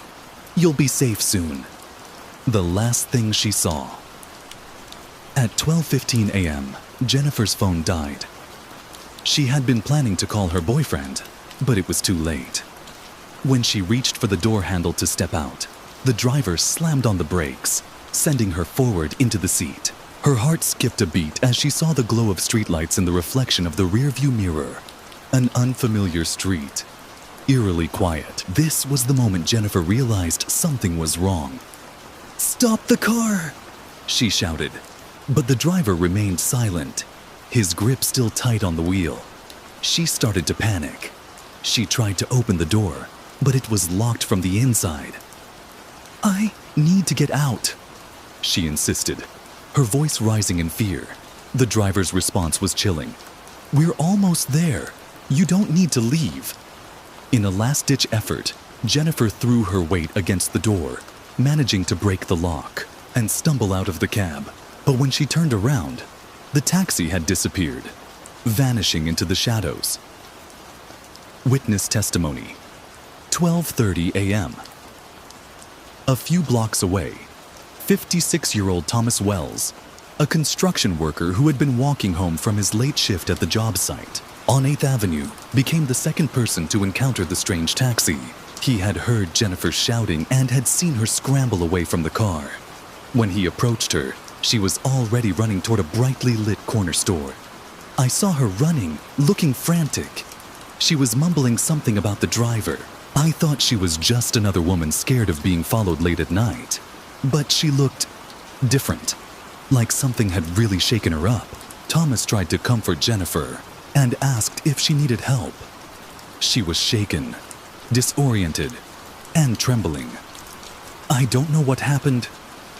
you'll be safe soon." The last thing she saw. At 12:15 a.m., Jennifer's phone died. She had been planning to call her boyfriend, but it was too late. When she reached for the door handle to step out, the driver slammed on the brakes, sending her forward into the seat. Her heart skipped a beat as she saw the glow of streetlights in the reflection of the rearview mirror. An unfamiliar street, eerily quiet. This was the moment Jennifer realized something was wrong. "Stop the car!" she shouted. But the driver remained silent, his grip still tight on the wheel. She started to panic. She tried to open the door, but it was locked from the inside. "I need to get out," she insisted, her voice rising in fear. The driver's response was chilling. "We're almost there. You don't need to leave." In a last-ditch effort, Jennifer threw her weight against the door, managing to break the lock and stumble out of the cab. But when she turned around, the taxi had disappeared, vanishing into the shadows. Witness testimony. 12:30 a.m. A few blocks away, 56-year-old Thomas Wells, a construction worker who had been walking home from his late shift at the job site on 8th Avenue, became the second person to encounter the strange taxi. He He had heard Jennifer shouting and had seen her scramble away from the car. When he approached her, she was already running toward a brightly lit corner store. I saw her running, looking frantic. She was mumbling something about the driver. I thought she was just another woman scared of being followed late at night. But she looked different, like something had really shaken her up. Thomas tried to comfort Jennifer and asked if she needed help. She was shaken, disoriented, and trembling. I don't know what happened.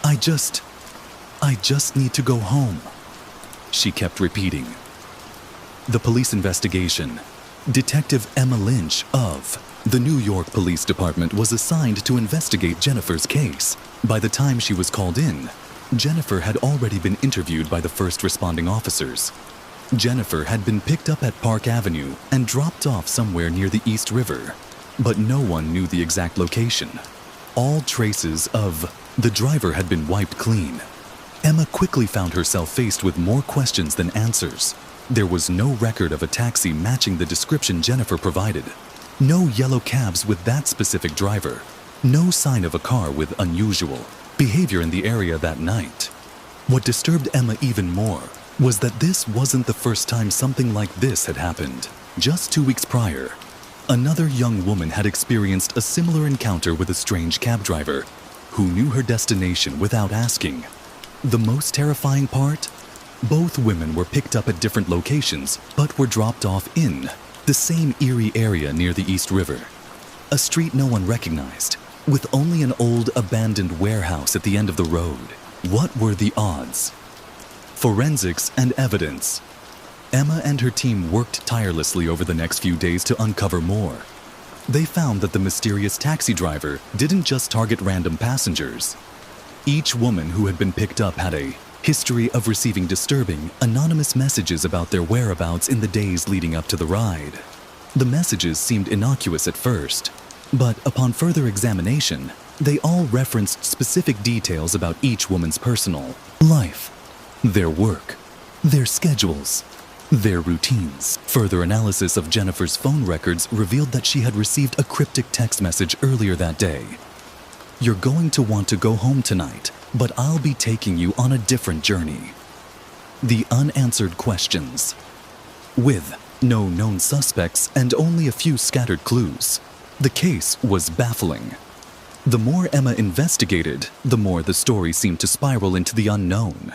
I just need to go home, she kept repeating. The police investigation. Detective Emma Lynch of the New York Police Department was assigned to investigate Jennifer's case. By the time she was called in, Jennifer had already been interviewed by the first responding officers. Jennifer had been picked up at Park Avenue and dropped off somewhere near the East River, but no one knew the exact location. All traces of the driver had been wiped clean. Emma quickly found herself faced with more questions than answers. There was no record of a taxi matching the description Jennifer provided. No yellow cabs with that specific driver. No sign of a car with unusual behavior in the area that night. What disturbed Emma even more was that this wasn't the first time something like this had happened. Just 2 weeks prior, another young woman had experienced a similar encounter with a strange cab driver who knew her destination without asking. The most terrifying part? Both women were picked up at different locations, but were dropped off in the same eerie area near the East River. A street no one recognized, with only an old abandoned warehouse at the end of the road. What were the odds? Forensics and evidence. Emma and her team worked tirelessly over the next few days to uncover more. They found that the mysterious taxi driver didn't just target random passengers. Each woman who had been picked up had a history of receiving disturbing, anonymous messages about their whereabouts in the days leading up to the ride. The messages seemed innocuous at first, but upon further examination, they all referenced specific details about each woman's personal life, their work, their schedules, their routines. Further analysis of Jennifer's phone records revealed that she had received a cryptic text message earlier that day. "You're going to want to go home tonight, but I'll be taking you on a different journey." The unanswered questions. With no known suspects and only a few scattered clues, the case was baffling. The more Emma investigated, the more the story seemed to spiral into the unknown.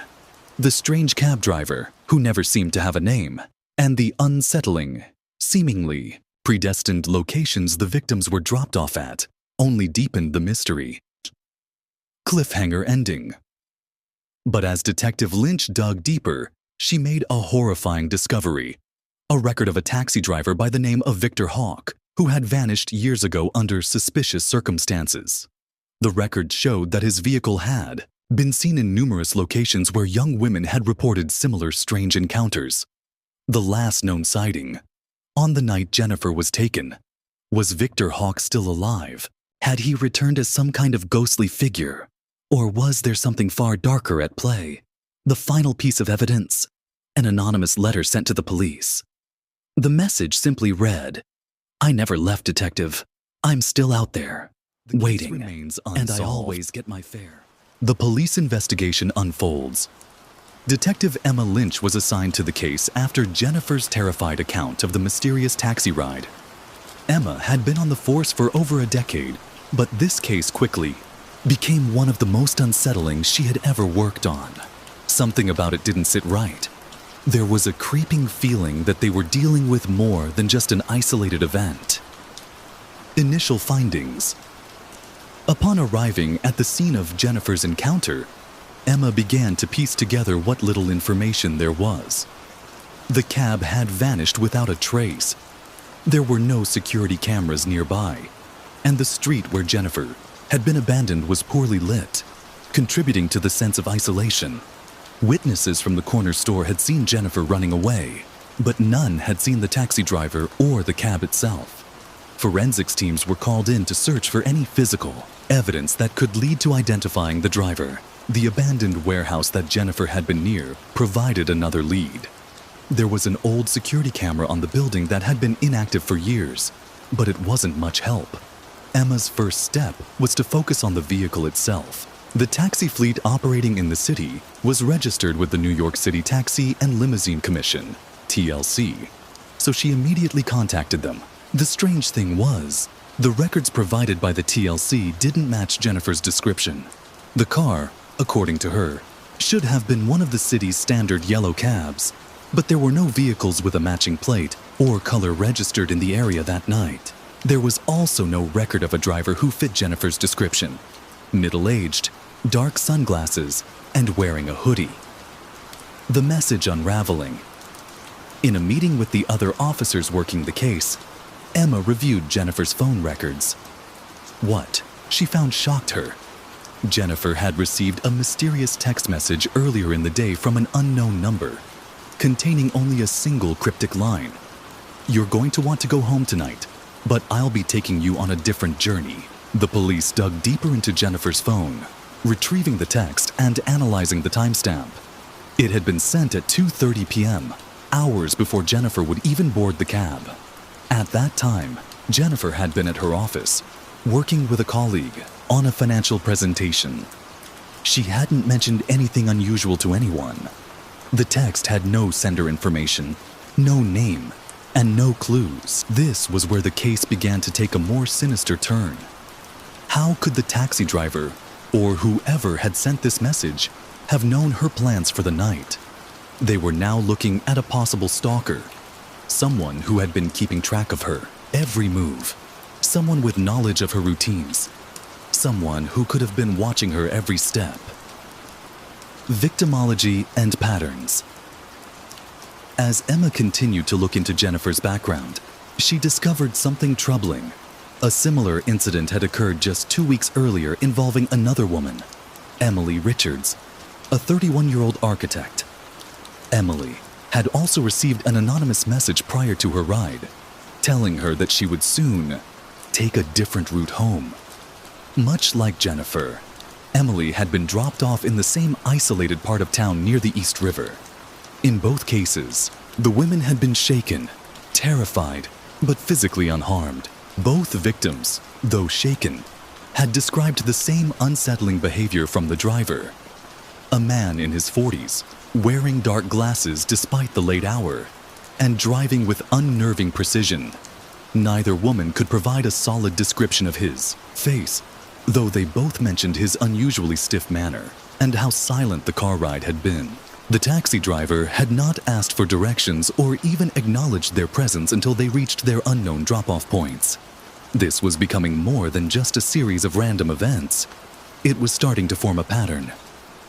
The strange cab driver, who never seemed to have a name, and the unsettling, seemingly predestined locations the victims were dropped off at, only deepened the mystery. Cliffhanger ending. But as Detective Lynch dug deeper, she made a horrifying discovery. A record of a taxi driver by the name of Victor Hawk, who had vanished years ago under suspicious circumstances. The record showed that his vehicle had been seen in numerous locations where young women had reported similar strange encounters. The last known sighting, on the night Jennifer was taken. Was Victor Hawk still alive? Had he returned as some kind of ghostly figure? Or was there something far darker at play? The final piece of evidence, an anonymous letter sent to the police. The message simply read, "I never left, Detective. I'm still out there, waiting, and I always get my fare." The police investigation unfolds. Detective Emma Lynch was assigned to the case after Jennifer's terrified account of the mysterious taxi ride. Emma had been on the force for over a decade, but this case quickly became one of the most unsettling she had ever worked on. Something about it didn't sit right. There was a creeping feeling that they were dealing with more than just an isolated event. Initial findings. Upon arriving at the scene of Jennifer's encounter, Emma began to piece together what little information there was. The cab had vanished without a trace. There were no security cameras nearby, and the street where Jennifer had been abandoned was poorly lit, contributing to the sense of isolation. Witnesses from the corner store had seen Jennifer running away, but none had seen the taxi driver or the cab itself. Forensics teams were called in to search for any physical evidence that could lead to identifying the driver. The abandoned warehouse that Jennifer had been near provided another lead. There was an old security camera on the building that had been inactive for years, but it wasn't much help. Emma's first step was to focus on the vehicle itself. The taxi fleet operating in the city was registered with the New York City Taxi and Limousine Commission, TLC, so she immediately contacted them. The strange thing was, the records provided by the TLC didn't match Jennifer's description. The car, according to her, should have been one of the city's standard yellow cabs, but there were no vehicles with a matching plate or color registered in the area that night. There was also no record of a driver who fit Jennifer's description: middle-aged, dark sunglasses, and wearing a hoodie. The message unraveling. In a meeting with the other officers working the case, Emma reviewed Jennifer's phone records. What she found shocked her. Jennifer had received a mysterious text message earlier in the day from an unknown number, containing only a single cryptic line. "You're going to want to go home tonight, but I'll be taking you on a different journey." The police dug deeper into Jennifer's phone, retrieving the text and analyzing the timestamp. It had been sent at 2:30 p.m., hours before Jennifer would even board the cab. At that time, Jennifer had been at her office, working with a colleague on a financial presentation. She hadn't mentioned anything unusual to anyone. The text had no sender information, no name, and no clues. This was where the case began to take a more sinister turn. How could the taxi driver, or whoever had sent this message, have known her plans for the night? They were now looking at a possible stalker, someone who had been keeping track of her every move, someone with knowledge of her routines, someone who could have been watching her every step. Victimology and patterns. As Emma continued to look into Jennifer's background, she discovered something troubling. A similar incident had occurred just 2 weeks earlier involving another woman, Emily Richards, a 31-year-old architect. Emily had also received an anonymous message prior to her ride, telling her that she would soon take a different route home. Much like Jennifer, Emily had been dropped off in the same isolated part of town near the East River. In both cases, the women had been shaken, terrified, but physically unharmed. Both victims, though shaken, had described the same unsettling behavior from the driver. A man in his 40s, wearing dark glasses despite the late hour, and driving with unnerving precision. Neither woman could provide a solid description of his face, though they both mentioned his unusually stiff manner and how silent the car ride had been. The taxi driver had not asked for directions or even acknowledged their presence until they reached their unknown drop-off points. This was becoming more than just a series of random events. It was starting to form a pattern.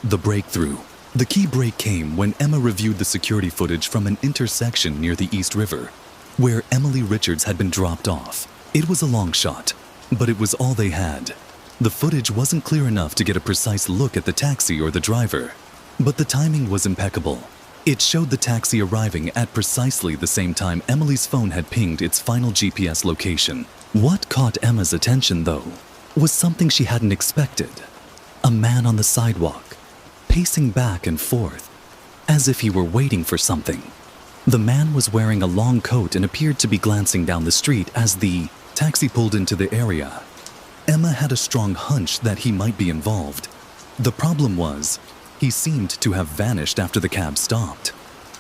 The breakthrough. The key break came when Emma reviewed the security footage from an intersection near the East River, where Emily Richards had been dropped off. It was a long shot, but it was all they had. The footage wasn't clear enough to get a precise look at the taxi or the driver, but the timing was impeccable. It showed the taxi arriving at precisely the same time Emily's phone had pinged its final GPS location. What caught Emma's attention, though, was something she hadn't expected. A man on the sidewalk, pacing back and forth, as if he were waiting for something. The man was wearing a long coat and appeared to be glancing down the street as the taxi pulled into the area. Emma had a strong hunch that he might be involved. The problem was, he seemed to have vanished after the cab stopped.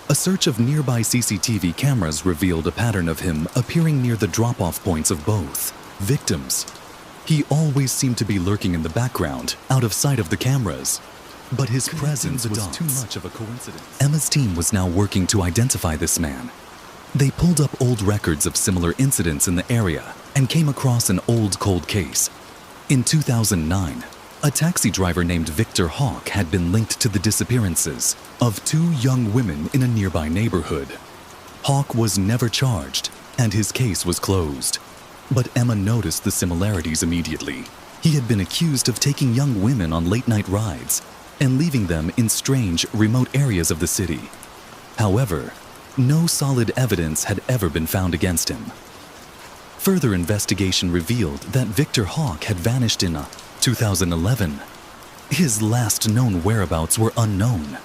A search of nearby CCTV cameras revealed a pattern of him appearing near the drop-off points of both victims. He always seemed to be lurking in the background, out of sight of the cameras. But his presence was too much of a coincidence. Emma's team was now working to identify this man. They pulled up old records of similar incidents in the area and came across an old cold case. In 2009, a taxi driver named Victor Hawk had been linked to the disappearances of 2 young women in a nearby neighborhood. Hawk was never charged, and his case was closed. But Emma noticed the similarities immediately. He had been accused of taking young women on late-night rides and leaving them in strange, remote areas of the city. However, no solid evidence had ever been found against him. Further investigation revealed that Victor Hawk had vanished in 2011. His last known whereabouts were unknown.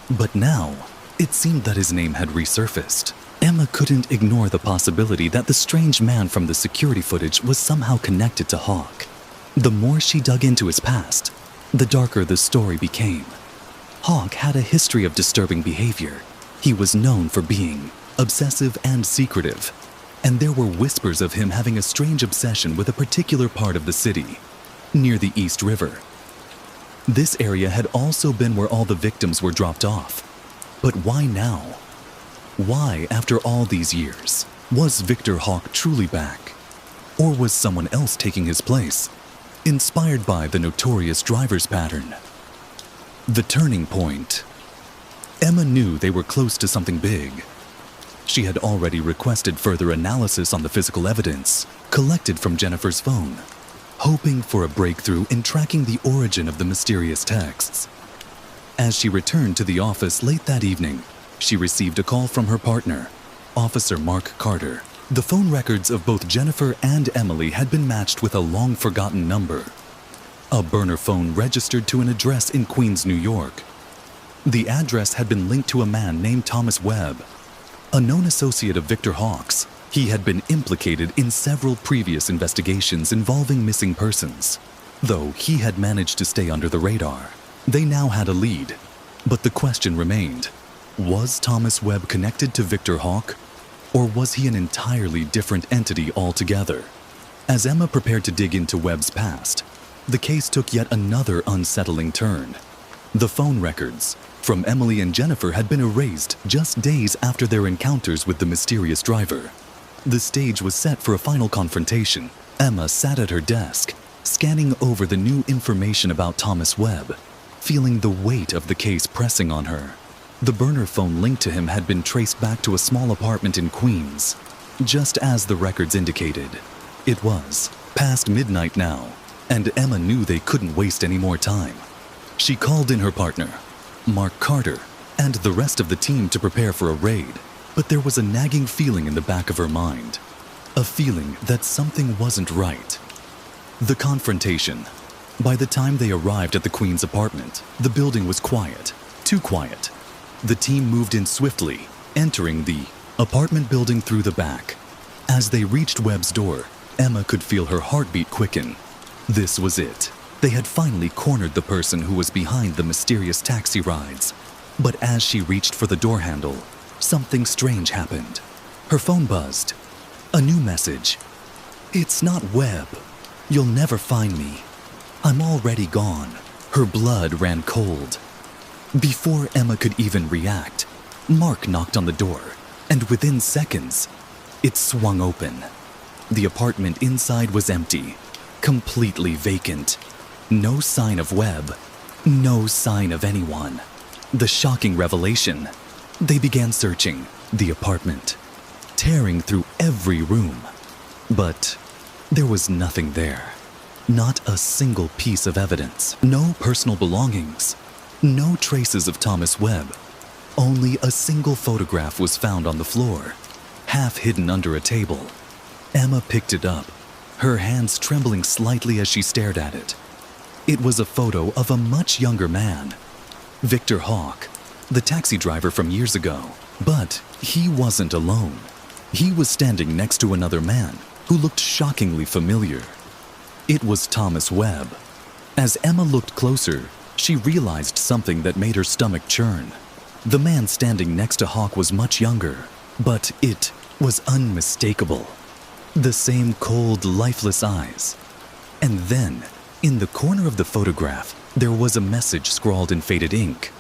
But now, it seemed that his name had resurfaced. Emma couldn't ignore the possibility that the strange man from the security footage was somehow connected to Hawk. The more she dug into his past, the darker the story became. Hawk had a history of disturbing behavior. He was known for being obsessive and secretive, and there were whispers of him having a strange obsession with a particular part of the city, near the East River. This area had also been where all the victims were dropped off. But why now? Why, after all these years? Was Victor Hawk truly back? Or was someone else taking his place, inspired by the notorious driver's pattern? The turning point. Emma knew they were close to something big. She had already requested further analysis on the physical evidence collected from Jennifer's phone, hoping for a breakthrough in tracking the origin of the mysterious texts. As she returned to the office late that evening, she received a call from her partner, Officer Mark Carter. The phone records of both Jennifer and Emily had been matched with a long-forgotten number, a burner phone registered to an address in Queens, New York. The address had been linked to a man named Thomas Webb, a known associate of Victor Hawk's. He had been implicated in several previous investigations involving missing persons. Though he had managed to stay under the radar, they now had a lead. But the question remained, was Thomas Webb connected to Victor Hawk, or was he an entirely different entity altogether? As Emma prepared to dig into Webb's past, the case took yet another unsettling turn. The phone records from Emily and Jennifer had been erased just days after their encounters with the mysterious driver. The stage was set for a final confrontation. Emma sat at her desk, scanning over the new information about Thomas Webb, feeling the weight of the case pressing on her. The burner phone linked to him had been traced back to a small apartment in Queens, just as the records indicated. It was past midnight now, and Emma knew they couldn't waste any more time. She called in her partner, Mark Carter, and the rest of the team to prepare for a raid, but there was a nagging feeling in the back of her mind, a feeling that something wasn't right. The confrontation. By the time they arrived at the Queen's apartment, the building was quiet, too quiet. The team moved in swiftly, entering the apartment building through the back. As they reached Webb's door, Emma could feel her heartbeat quicken. This was it. They had finally cornered the person who was behind the mysterious taxi rides. But as she reached for the door handle, something strange happened. Her phone buzzed. A new message. "It's not Webb. You'll never find me. I'm already gone." Her blood ran cold. Before Emma could even react, Mark knocked on the door, and within seconds, it swung open. The apartment inside was empty, completely vacant. No sign of Webb, no sign of anyone. The shocking revelation. They began searching the apartment, tearing through every room. But there was nothing there. Not a single piece of evidence. No personal belongings. No traces of Thomas Webb. Only a single photograph was found on the floor, half hidden under a table. Emma picked it up, her hands trembling slightly as she stared at it. It was a photo of a much younger man, Victor Hawk, the taxi driver from years ago. But he wasn't alone. He was standing next to another man who looked shockingly familiar. It was Thomas Webb. As Emma looked closer, she realized something that made her stomach churn. The man standing next to Hawk was much younger, but it was unmistakable. The same cold, lifeless eyes. And then, in the corner of the photograph, there was a message scrawled in faded ink.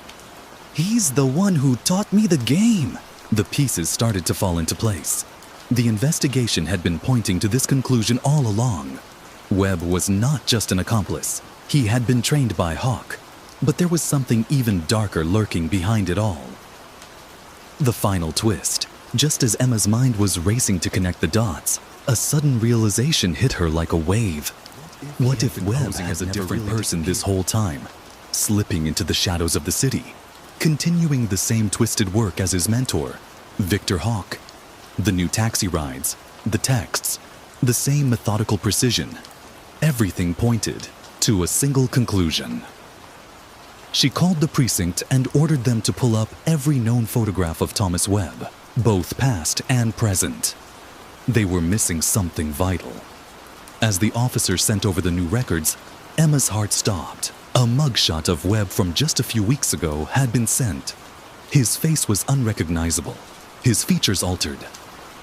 "He's the one who taught me the game." The pieces started to fall into place. The investigation had been pointing to this conclusion all along. Webb was not just an accomplice. He had been trained by Hawk, but there was something even darker lurking behind it all. The final twist. Just as Emma's mind was racing to connect the dots, a sudden realization hit her like a wave. What if Webb was a different person this whole time, slipping into the shadows of the city, continuing the same twisted work as his mentor, Victor Hawk? The new taxi rides, the texts, the same methodical precision. Everything pointed to a single conclusion. She called the precinct and ordered them to pull up every known photograph of Thomas Webb. both past and present. They were missing something vital. As the officer sent over the new records, Emma's heart stopped. A mugshot of Webb from just a few weeks ago had been sent. His face was unrecognizable, his features altered,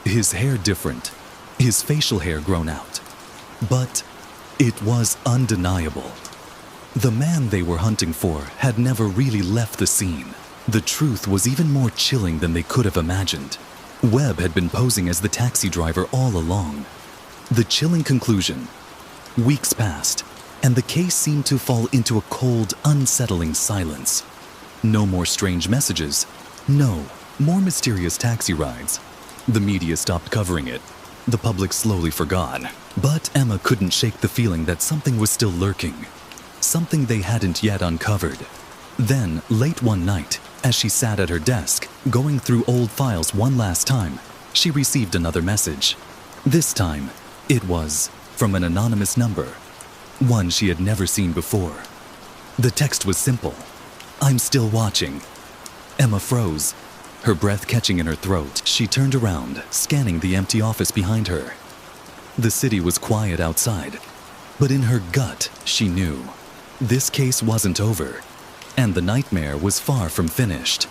his hair different, his facial hair grown out. But it was undeniable. The man they were hunting for had never really left the scene. The truth was even more chilling than they could have imagined. Webb had been posing as the taxi driver all along. The chilling conclusion: weeks passed, and the case seemed to fall into a cold, unsettling silence. No more strange messages. No more mysterious taxi rides. The media stopped covering it. The public slowly forgot. But Emma couldn't shake the feeling that something was still lurking. Something they hadn't yet uncovered. Then, late one night, as she sat at her desk, going through old files one last time, she received another message. This time, it was from an anonymous number, one she had never seen before. The text was simple: "I'm still watching." Emma froze, her breath catching in her throat. She turned around, scanning the empty office behind her. The city was quiet outside, but in her gut, she knew this case wasn't over, and the nightmare was far from finished.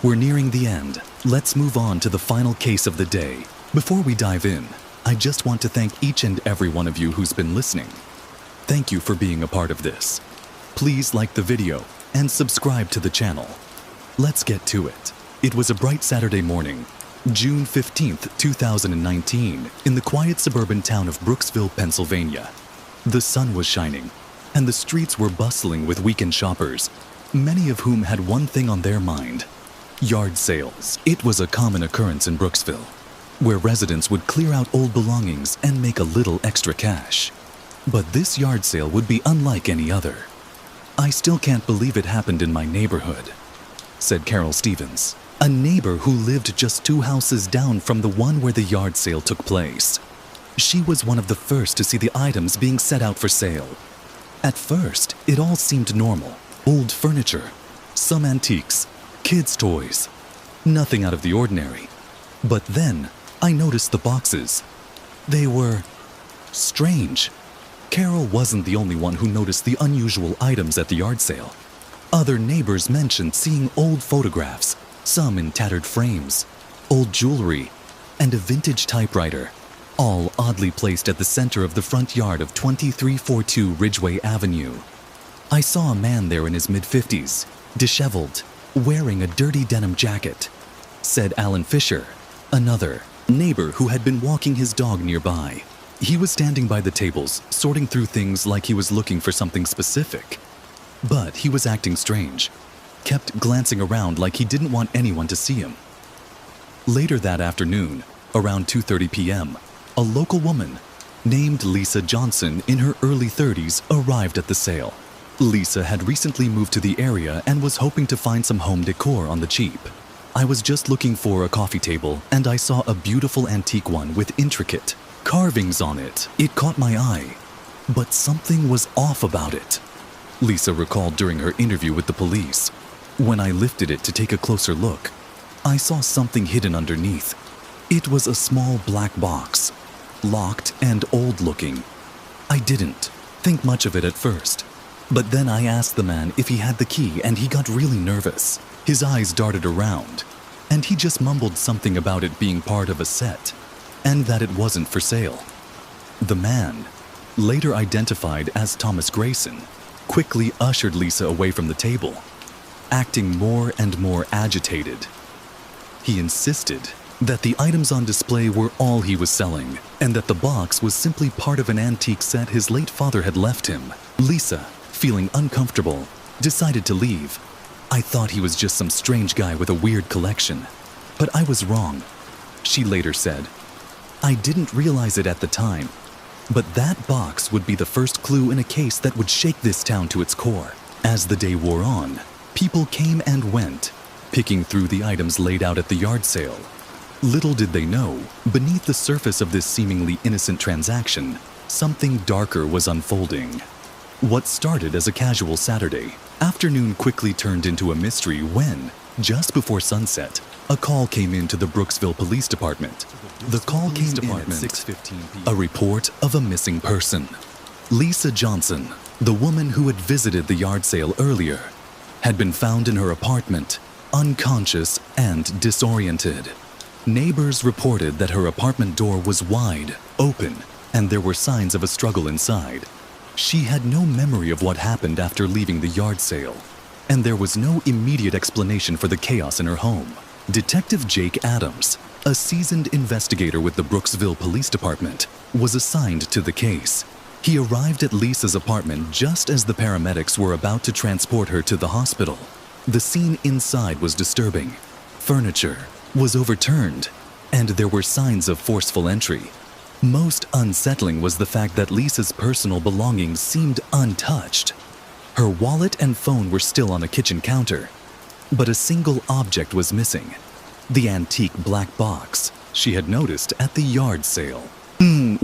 We're nearing the end. Let's move on to the final case of the day. Before we dive in, I just want to thank each and every one of you who's been listening. Thank you for being a part of this. Please like the video and subscribe to the channel. Let's get to it. It was a bright Saturday morning, June 15th, 2019, in the quiet suburban town of Brooksville, Pennsylvania. The sun was shining, and the streets were bustling with weekend shoppers, many of whom had one thing on their mind: yard sales. It was a common occurrence in Brooksville, where residents would clear out old belongings and make a little extra cash. But this yard sale would be unlike any other. "I still can't believe it happened in my neighborhood," said Carol Stevens, a neighbor who lived just 2 houses down from the one where the yard sale took place. She was one of the first to see the items being set out for sale. At first, it all seemed normal: old furniture, some antiques, kids' toys, nothing out of the ordinary. But then, I noticed the boxes. They were strange. Carol wasn't the only one who noticed the unusual items at the yard sale. Other neighbors mentioned seeing old photographs, some in tattered frames, old jewelry, and a vintage typewriter, all oddly placed at the center of the front yard of 2342 Ridgeway Avenue. I saw a man there in his mid-50s, disheveled, wearing a dirty denim jacket, said Alan Fisher, another neighbor who had been walking his dog nearby. He was standing by the tables, sorting through things like he was looking for something specific. But he was acting strange, kept glancing around like he didn't want anyone to see him. Later that afternoon, around 2:30 p.m., a local woman named Lisa Johnson in her early 30s arrived at the sale. Lisa had recently moved to the area and was hoping to find some home decor on the cheap. "I was just looking for a coffee table and I saw a beautiful antique one with intricate carvings on it. It caught my eye, but something was off about it," Lisa recalled during her interview with the police. "When I lifted it to take a closer look, I saw something hidden underneath. It was a small black box, locked and old-looking. I didn't think much of it at first, but then I asked the man if he had the key and he got really nervous. His eyes darted around, and he just mumbled something about it being part of a set, and that it wasn't for sale." The man, later identified as Thomas Grayson, quickly ushered Lisa away from the table, acting more and more agitated. He insisted that the items on display were all he was selling, and that the box was simply part of an antique set his late father had left him. Lisa, feeling uncomfortable, decided to leave. "I thought he was just some strange guy with a weird collection, but I was wrong," she later said. "I didn't realize it at the time, but that box would be the first clue in a case that would shake this town to its core." As the day wore on, people came and went, picking through the items laid out at the yard sale. Little did they know, beneath the surface of this seemingly innocent transaction, something darker was unfolding. What started as a casual Saturday afternoon quickly turned into a mystery when, Just before sunset, a call came into the Brooksville Police Department. The call came in at 6:15 p.m. A report of a missing person. Lisa Johnson, the woman who had visited the yard sale earlier, had been found in her apartment, unconscious and disoriented. Neighbors reported that her apartment door was wide open and there were signs of a struggle inside. She had no memory of what happened after leaving the yard sale, and there was no immediate explanation for the chaos in her home. Detective Jake Adams, a seasoned investigator with the Brooksville Police Department, was assigned to the case. He arrived at Lisa's apartment just as the paramedics were about to transport her to the hospital. The scene inside was disturbing. Furniture was overturned, and there were signs of forceful entry. Most unsettling was the fact that Lisa's personal belongings seemed untouched. Her wallet and phone were still on the kitchen counter, but a single object was missing: the antique black box she had noticed at the yard sale.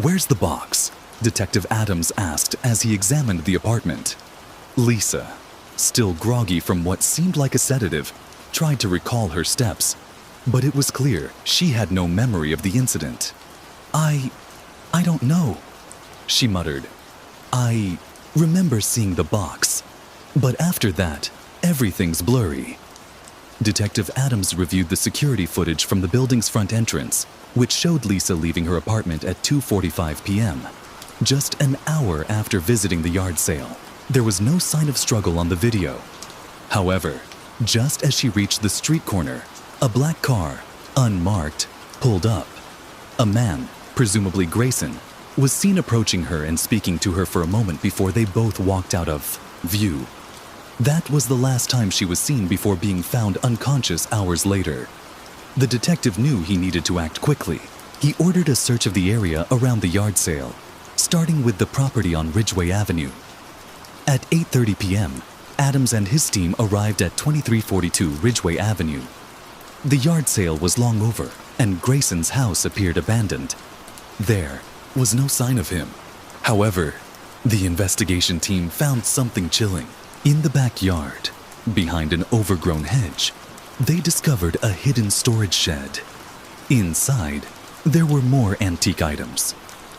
Where's the box?" Detective Adams asked as he examined the apartment. Lisa, still groggy from what seemed like a sedative, tried to recall her steps, but it was clear she had no memory of the incident. I don't know," she muttered. "I remember seeing the box, but after that, everything's blurry." Detective Adams reviewed the security footage from the building's front entrance, which showed Lisa leaving her apartment at 2:45 p.m. Just an hour after visiting the yard sale, there was no sign of struggle on the video. However, just as she reached the street corner, a black car, unmarked, pulled up. A man, presumably Grayson, was seen approaching her and speaking to her for a moment before they both walked out of view. That was the last time she was seen before being found unconscious hours later. The detective knew he needed to act quickly. He ordered a search of the area around the yard sale, starting with the property on Ridgeway Avenue. At 8:30 p.m., Adams and his team arrived at 2342 Ridgeway Avenue. The yard sale was long over, and Grayson's house appeared abandoned. There was no sign of him. However, the investigation team found something chilling. In the backyard, behind an overgrown hedge, they discovered a hidden storage shed. Inside, there were more antique items,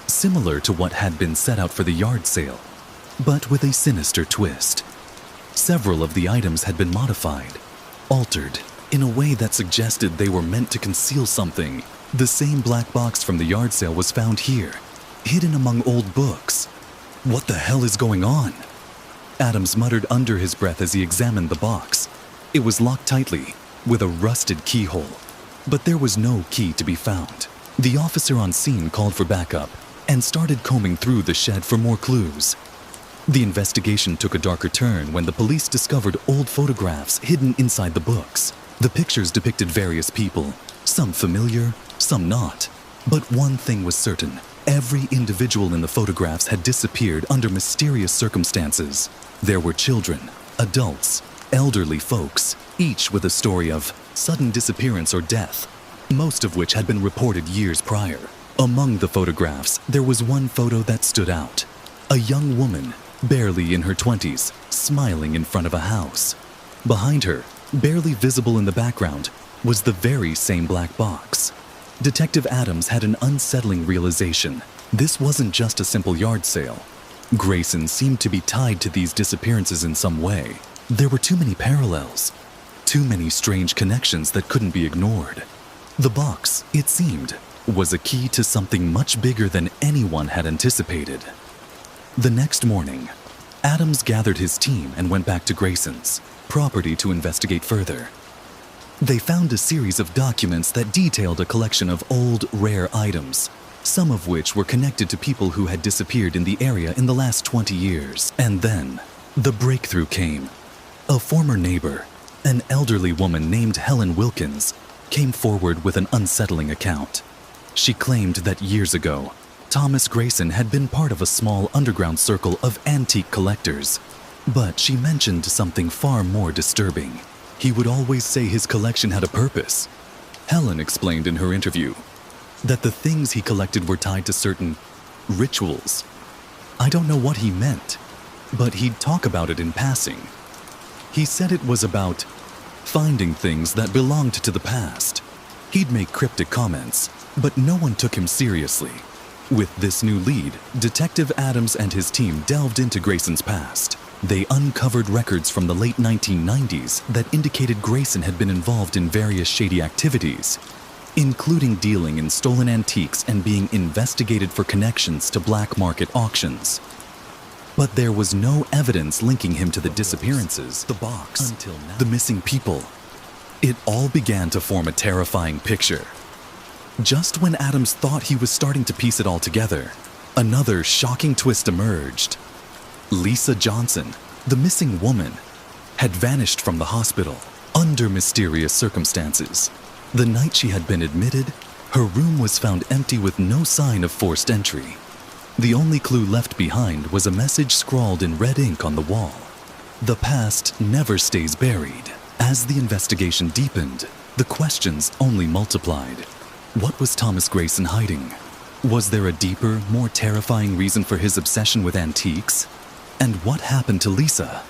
similar to what had been set out for the yard sale, but with a sinister twist. Several of the items had been modified, altered in a way that suggested they were meant to conceal something. The same black box from the yard sale was found here, hidden among old books. "What the hell is going on?" Adams muttered under his breath as he examined the box. It was locked tightly, with a rusted keyhole, but there was no key to be found. The officer on scene called for backup and started combing through the shed for more clues. The investigation took a darker turn when the police discovered old photographs hidden inside the books. The pictures depicted various people, some familiar, some not. But one thing was certain: every individual in the photographs had disappeared under mysterious circumstances. There were children, adults, elderly folks, each with a story of sudden disappearance or death, most of which had been reported years prior. Among the photographs, there was one photo that stood out: a young woman, barely in her 20s, smiling in front of a house. Behind her, barely visible in the background, was the very same black box. Detective Adams had an unsettling realization. This wasn't just a simple yard sale. Grayson seemed to be tied to these disappearances in some way. There were too many parallels, too many strange connections that couldn't be ignored. The box, it seemed, was a key to something much bigger than anyone had anticipated. The next morning, Adams gathered his team and went back to Grayson's property to investigate further. They found a series of documents that detailed a collection of old, rare items, some of which were connected to people who had disappeared in the area in the last 20 years. And then, the breakthrough came. A former neighbor, an elderly woman named Helen Wilkins, came forward with an unsettling account. She claimed that years ago, Thomas Grayson had been part of a small underground circle of antique collectors. But she mentioned something far more disturbing. He would always say his collection had a purpose. Helen explained in her interview that the things he collected were tied to certain rituals. I don't know what he meant, but he'd talk about it in passing. He said it was about finding things that belonged to the past. He'd make cryptic comments, but no one took him seriously. With this new lead, Detective Adams and his team delved into Grayson's past. They uncovered records from the late 1990s that indicated Grayson had been involved in various shady activities, including dealing in stolen antiques and being investigated for connections to black market auctions. But there was no evidence linking him to the disappearances, the box, the missing people. It all began to form a terrifying picture. Just when Adams thought he was starting to piece it all together, another shocking twist emerged. Lisa Johnson, the missing woman, had vanished from the hospital under mysterious circumstances. The night she had been admitted, her room was found empty with no sign of forced entry. The only clue left behind was a message scrawled in red ink on the wall. The past never stays buried. As the investigation deepened, the questions only multiplied. What was Thomas Grayson hiding? Was there a deeper, more terrifying reason for his obsession with antiques? And what happened to Lisa?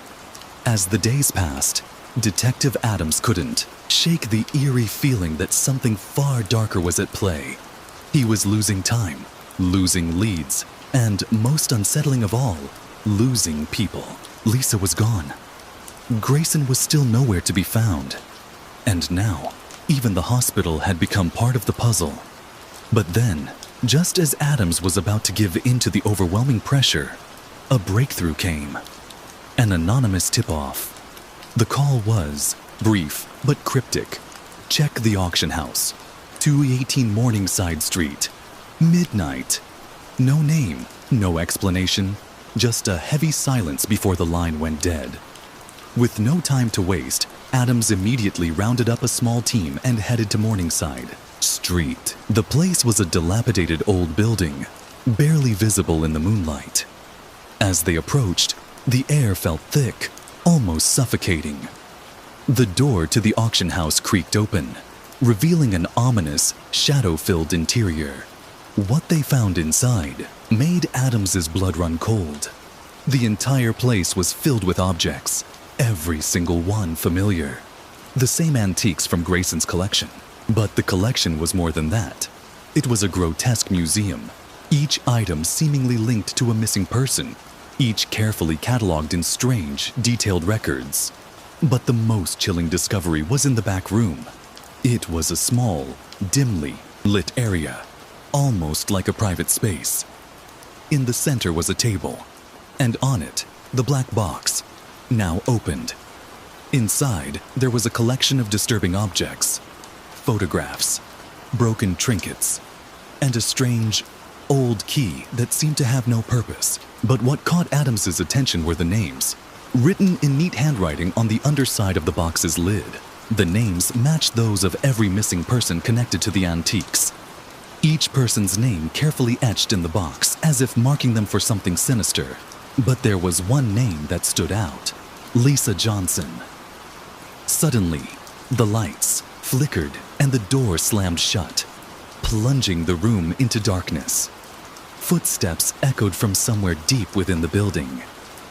As the days passed, Detective Adams couldn't shake the eerie feeling that something far darker was at play. He was losing time, losing leads, and most unsettling of all, losing people. Lisa was gone. Grayson was still nowhere to be found. And now, even the hospital had become part of the puzzle. But then, just as Adams was about to give in to the overwhelming pressure, a breakthrough came. An anonymous tip-off. The call was brief but cryptic. Check the auction house. 218 Morningside Street. Midnight. No name, no explanation, just a heavy silence before the line went dead. With no time to waste, Adams immediately rounded up a small team and headed to Morningside Street. The place was a dilapidated old building, barely visible in the moonlight. As they approached, the air felt thick, almost suffocating. The door to the auction house creaked open, revealing an ominous, shadow-filled interior. What they found inside made Adams's blood run cold. The entire place was filled with objects, every single one familiar. The same antiques from Grayson's collection. But the collection was more than that. It was a grotesque museum, each item seemingly linked to a missing person, each carefully cataloged in strange, detailed records. But the most chilling discovery was in the back room. It was a small, dimly lit area, almost like a private space. In the center was a table, and on it, the black box, now opened. Inside, there was a collection of disturbing objects, photographs, broken trinkets, and a strange, old key that seemed to have no purpose. But what caught Adams's attention were the names, written in neat handwriting on the underside of the box's lid. The names matched those of every missing person connected to the antiques. Each person's name carefully etched in the box, as if marking them for something sinister. But there was one name that stood out: Lisa Johnson. Suddenly, the lights flickered and the door slammed shut, plunging the room into darkness. Footsteps echoed from somewhere deep within the building.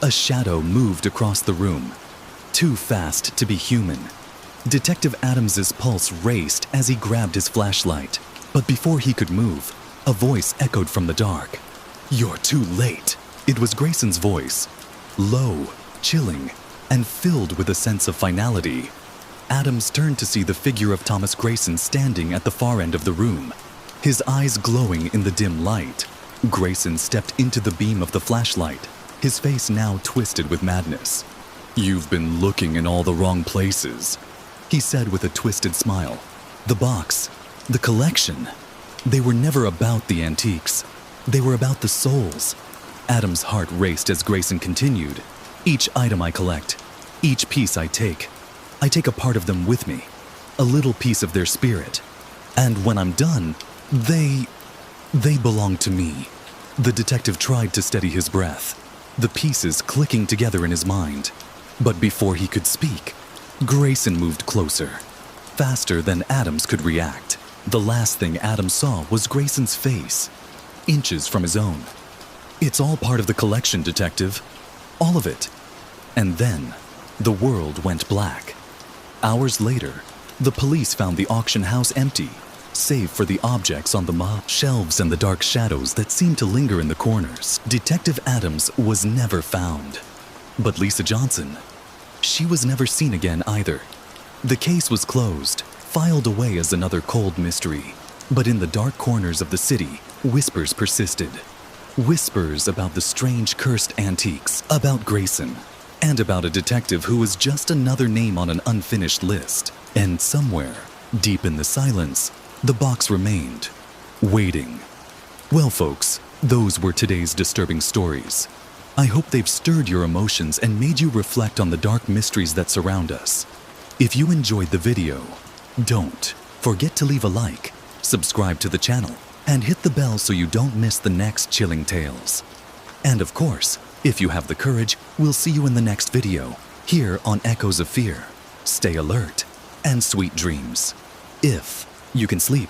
A shadow moved across the room, too fast to be human. Detective Adams's pulse raced as he grabbed his flashlight. But before he could move, a voice echoed from the dark. "You're too late." It was Grayson's voice, low, chilling, and filled with a sense of finality. Adams turned to see the figure of Thomas Grayson standing at the far end of the room, his eyes glowing in the dim light. Grayson stepped into the beam of the flashlight, his face now twisted with madness. "You've been looking in all the wrong places," he said with a twisted smile. The box, the collection, they were never about the antiques. They were about the souls. Adam's heart raced as Grayson continued. "Each item I collect, each piece I take a part of them with me, a little piece of their spirit. And when I'm done, they belong to me." The detective tried to steady his breath, the pieces clicking together in his mind. But before he could speak, Grayson moved closer, faster than Adams could react. The last thing Adams saw was Grayson's face, inches from his own. "It's all part of the collection, Detective. All of it." And then, the world went black. Hours later, the police found the auction house empty, save for the objects on the shelves and the dark shadows that seemed to linger in the corners. Detective Adams was never found. But Lisa Johnson, she was never seen again either. The case was closed, filed away as another cold mystery. But in the dark corners of the city, whispers persisted. Whispers about the strange cursed antiques, about Grayson, and about a detective who was just another name on an unfinished list. And somewhere, deep in the silence, the box remained, waiting. Well, folks, those were today's disturbing stories. I hope they've stirred your emotions and made you reflect on the dark mysteries that surround us. If you enjoyed the video, don't forget to leave a like, subscribe to the channel, and hit the bell so you don't miss the next chilling tales. And of course, if you have the courage, we'll see you in the next video, here on Echoes of Fear. Stay alert, and sweet dreams. If you can sleep.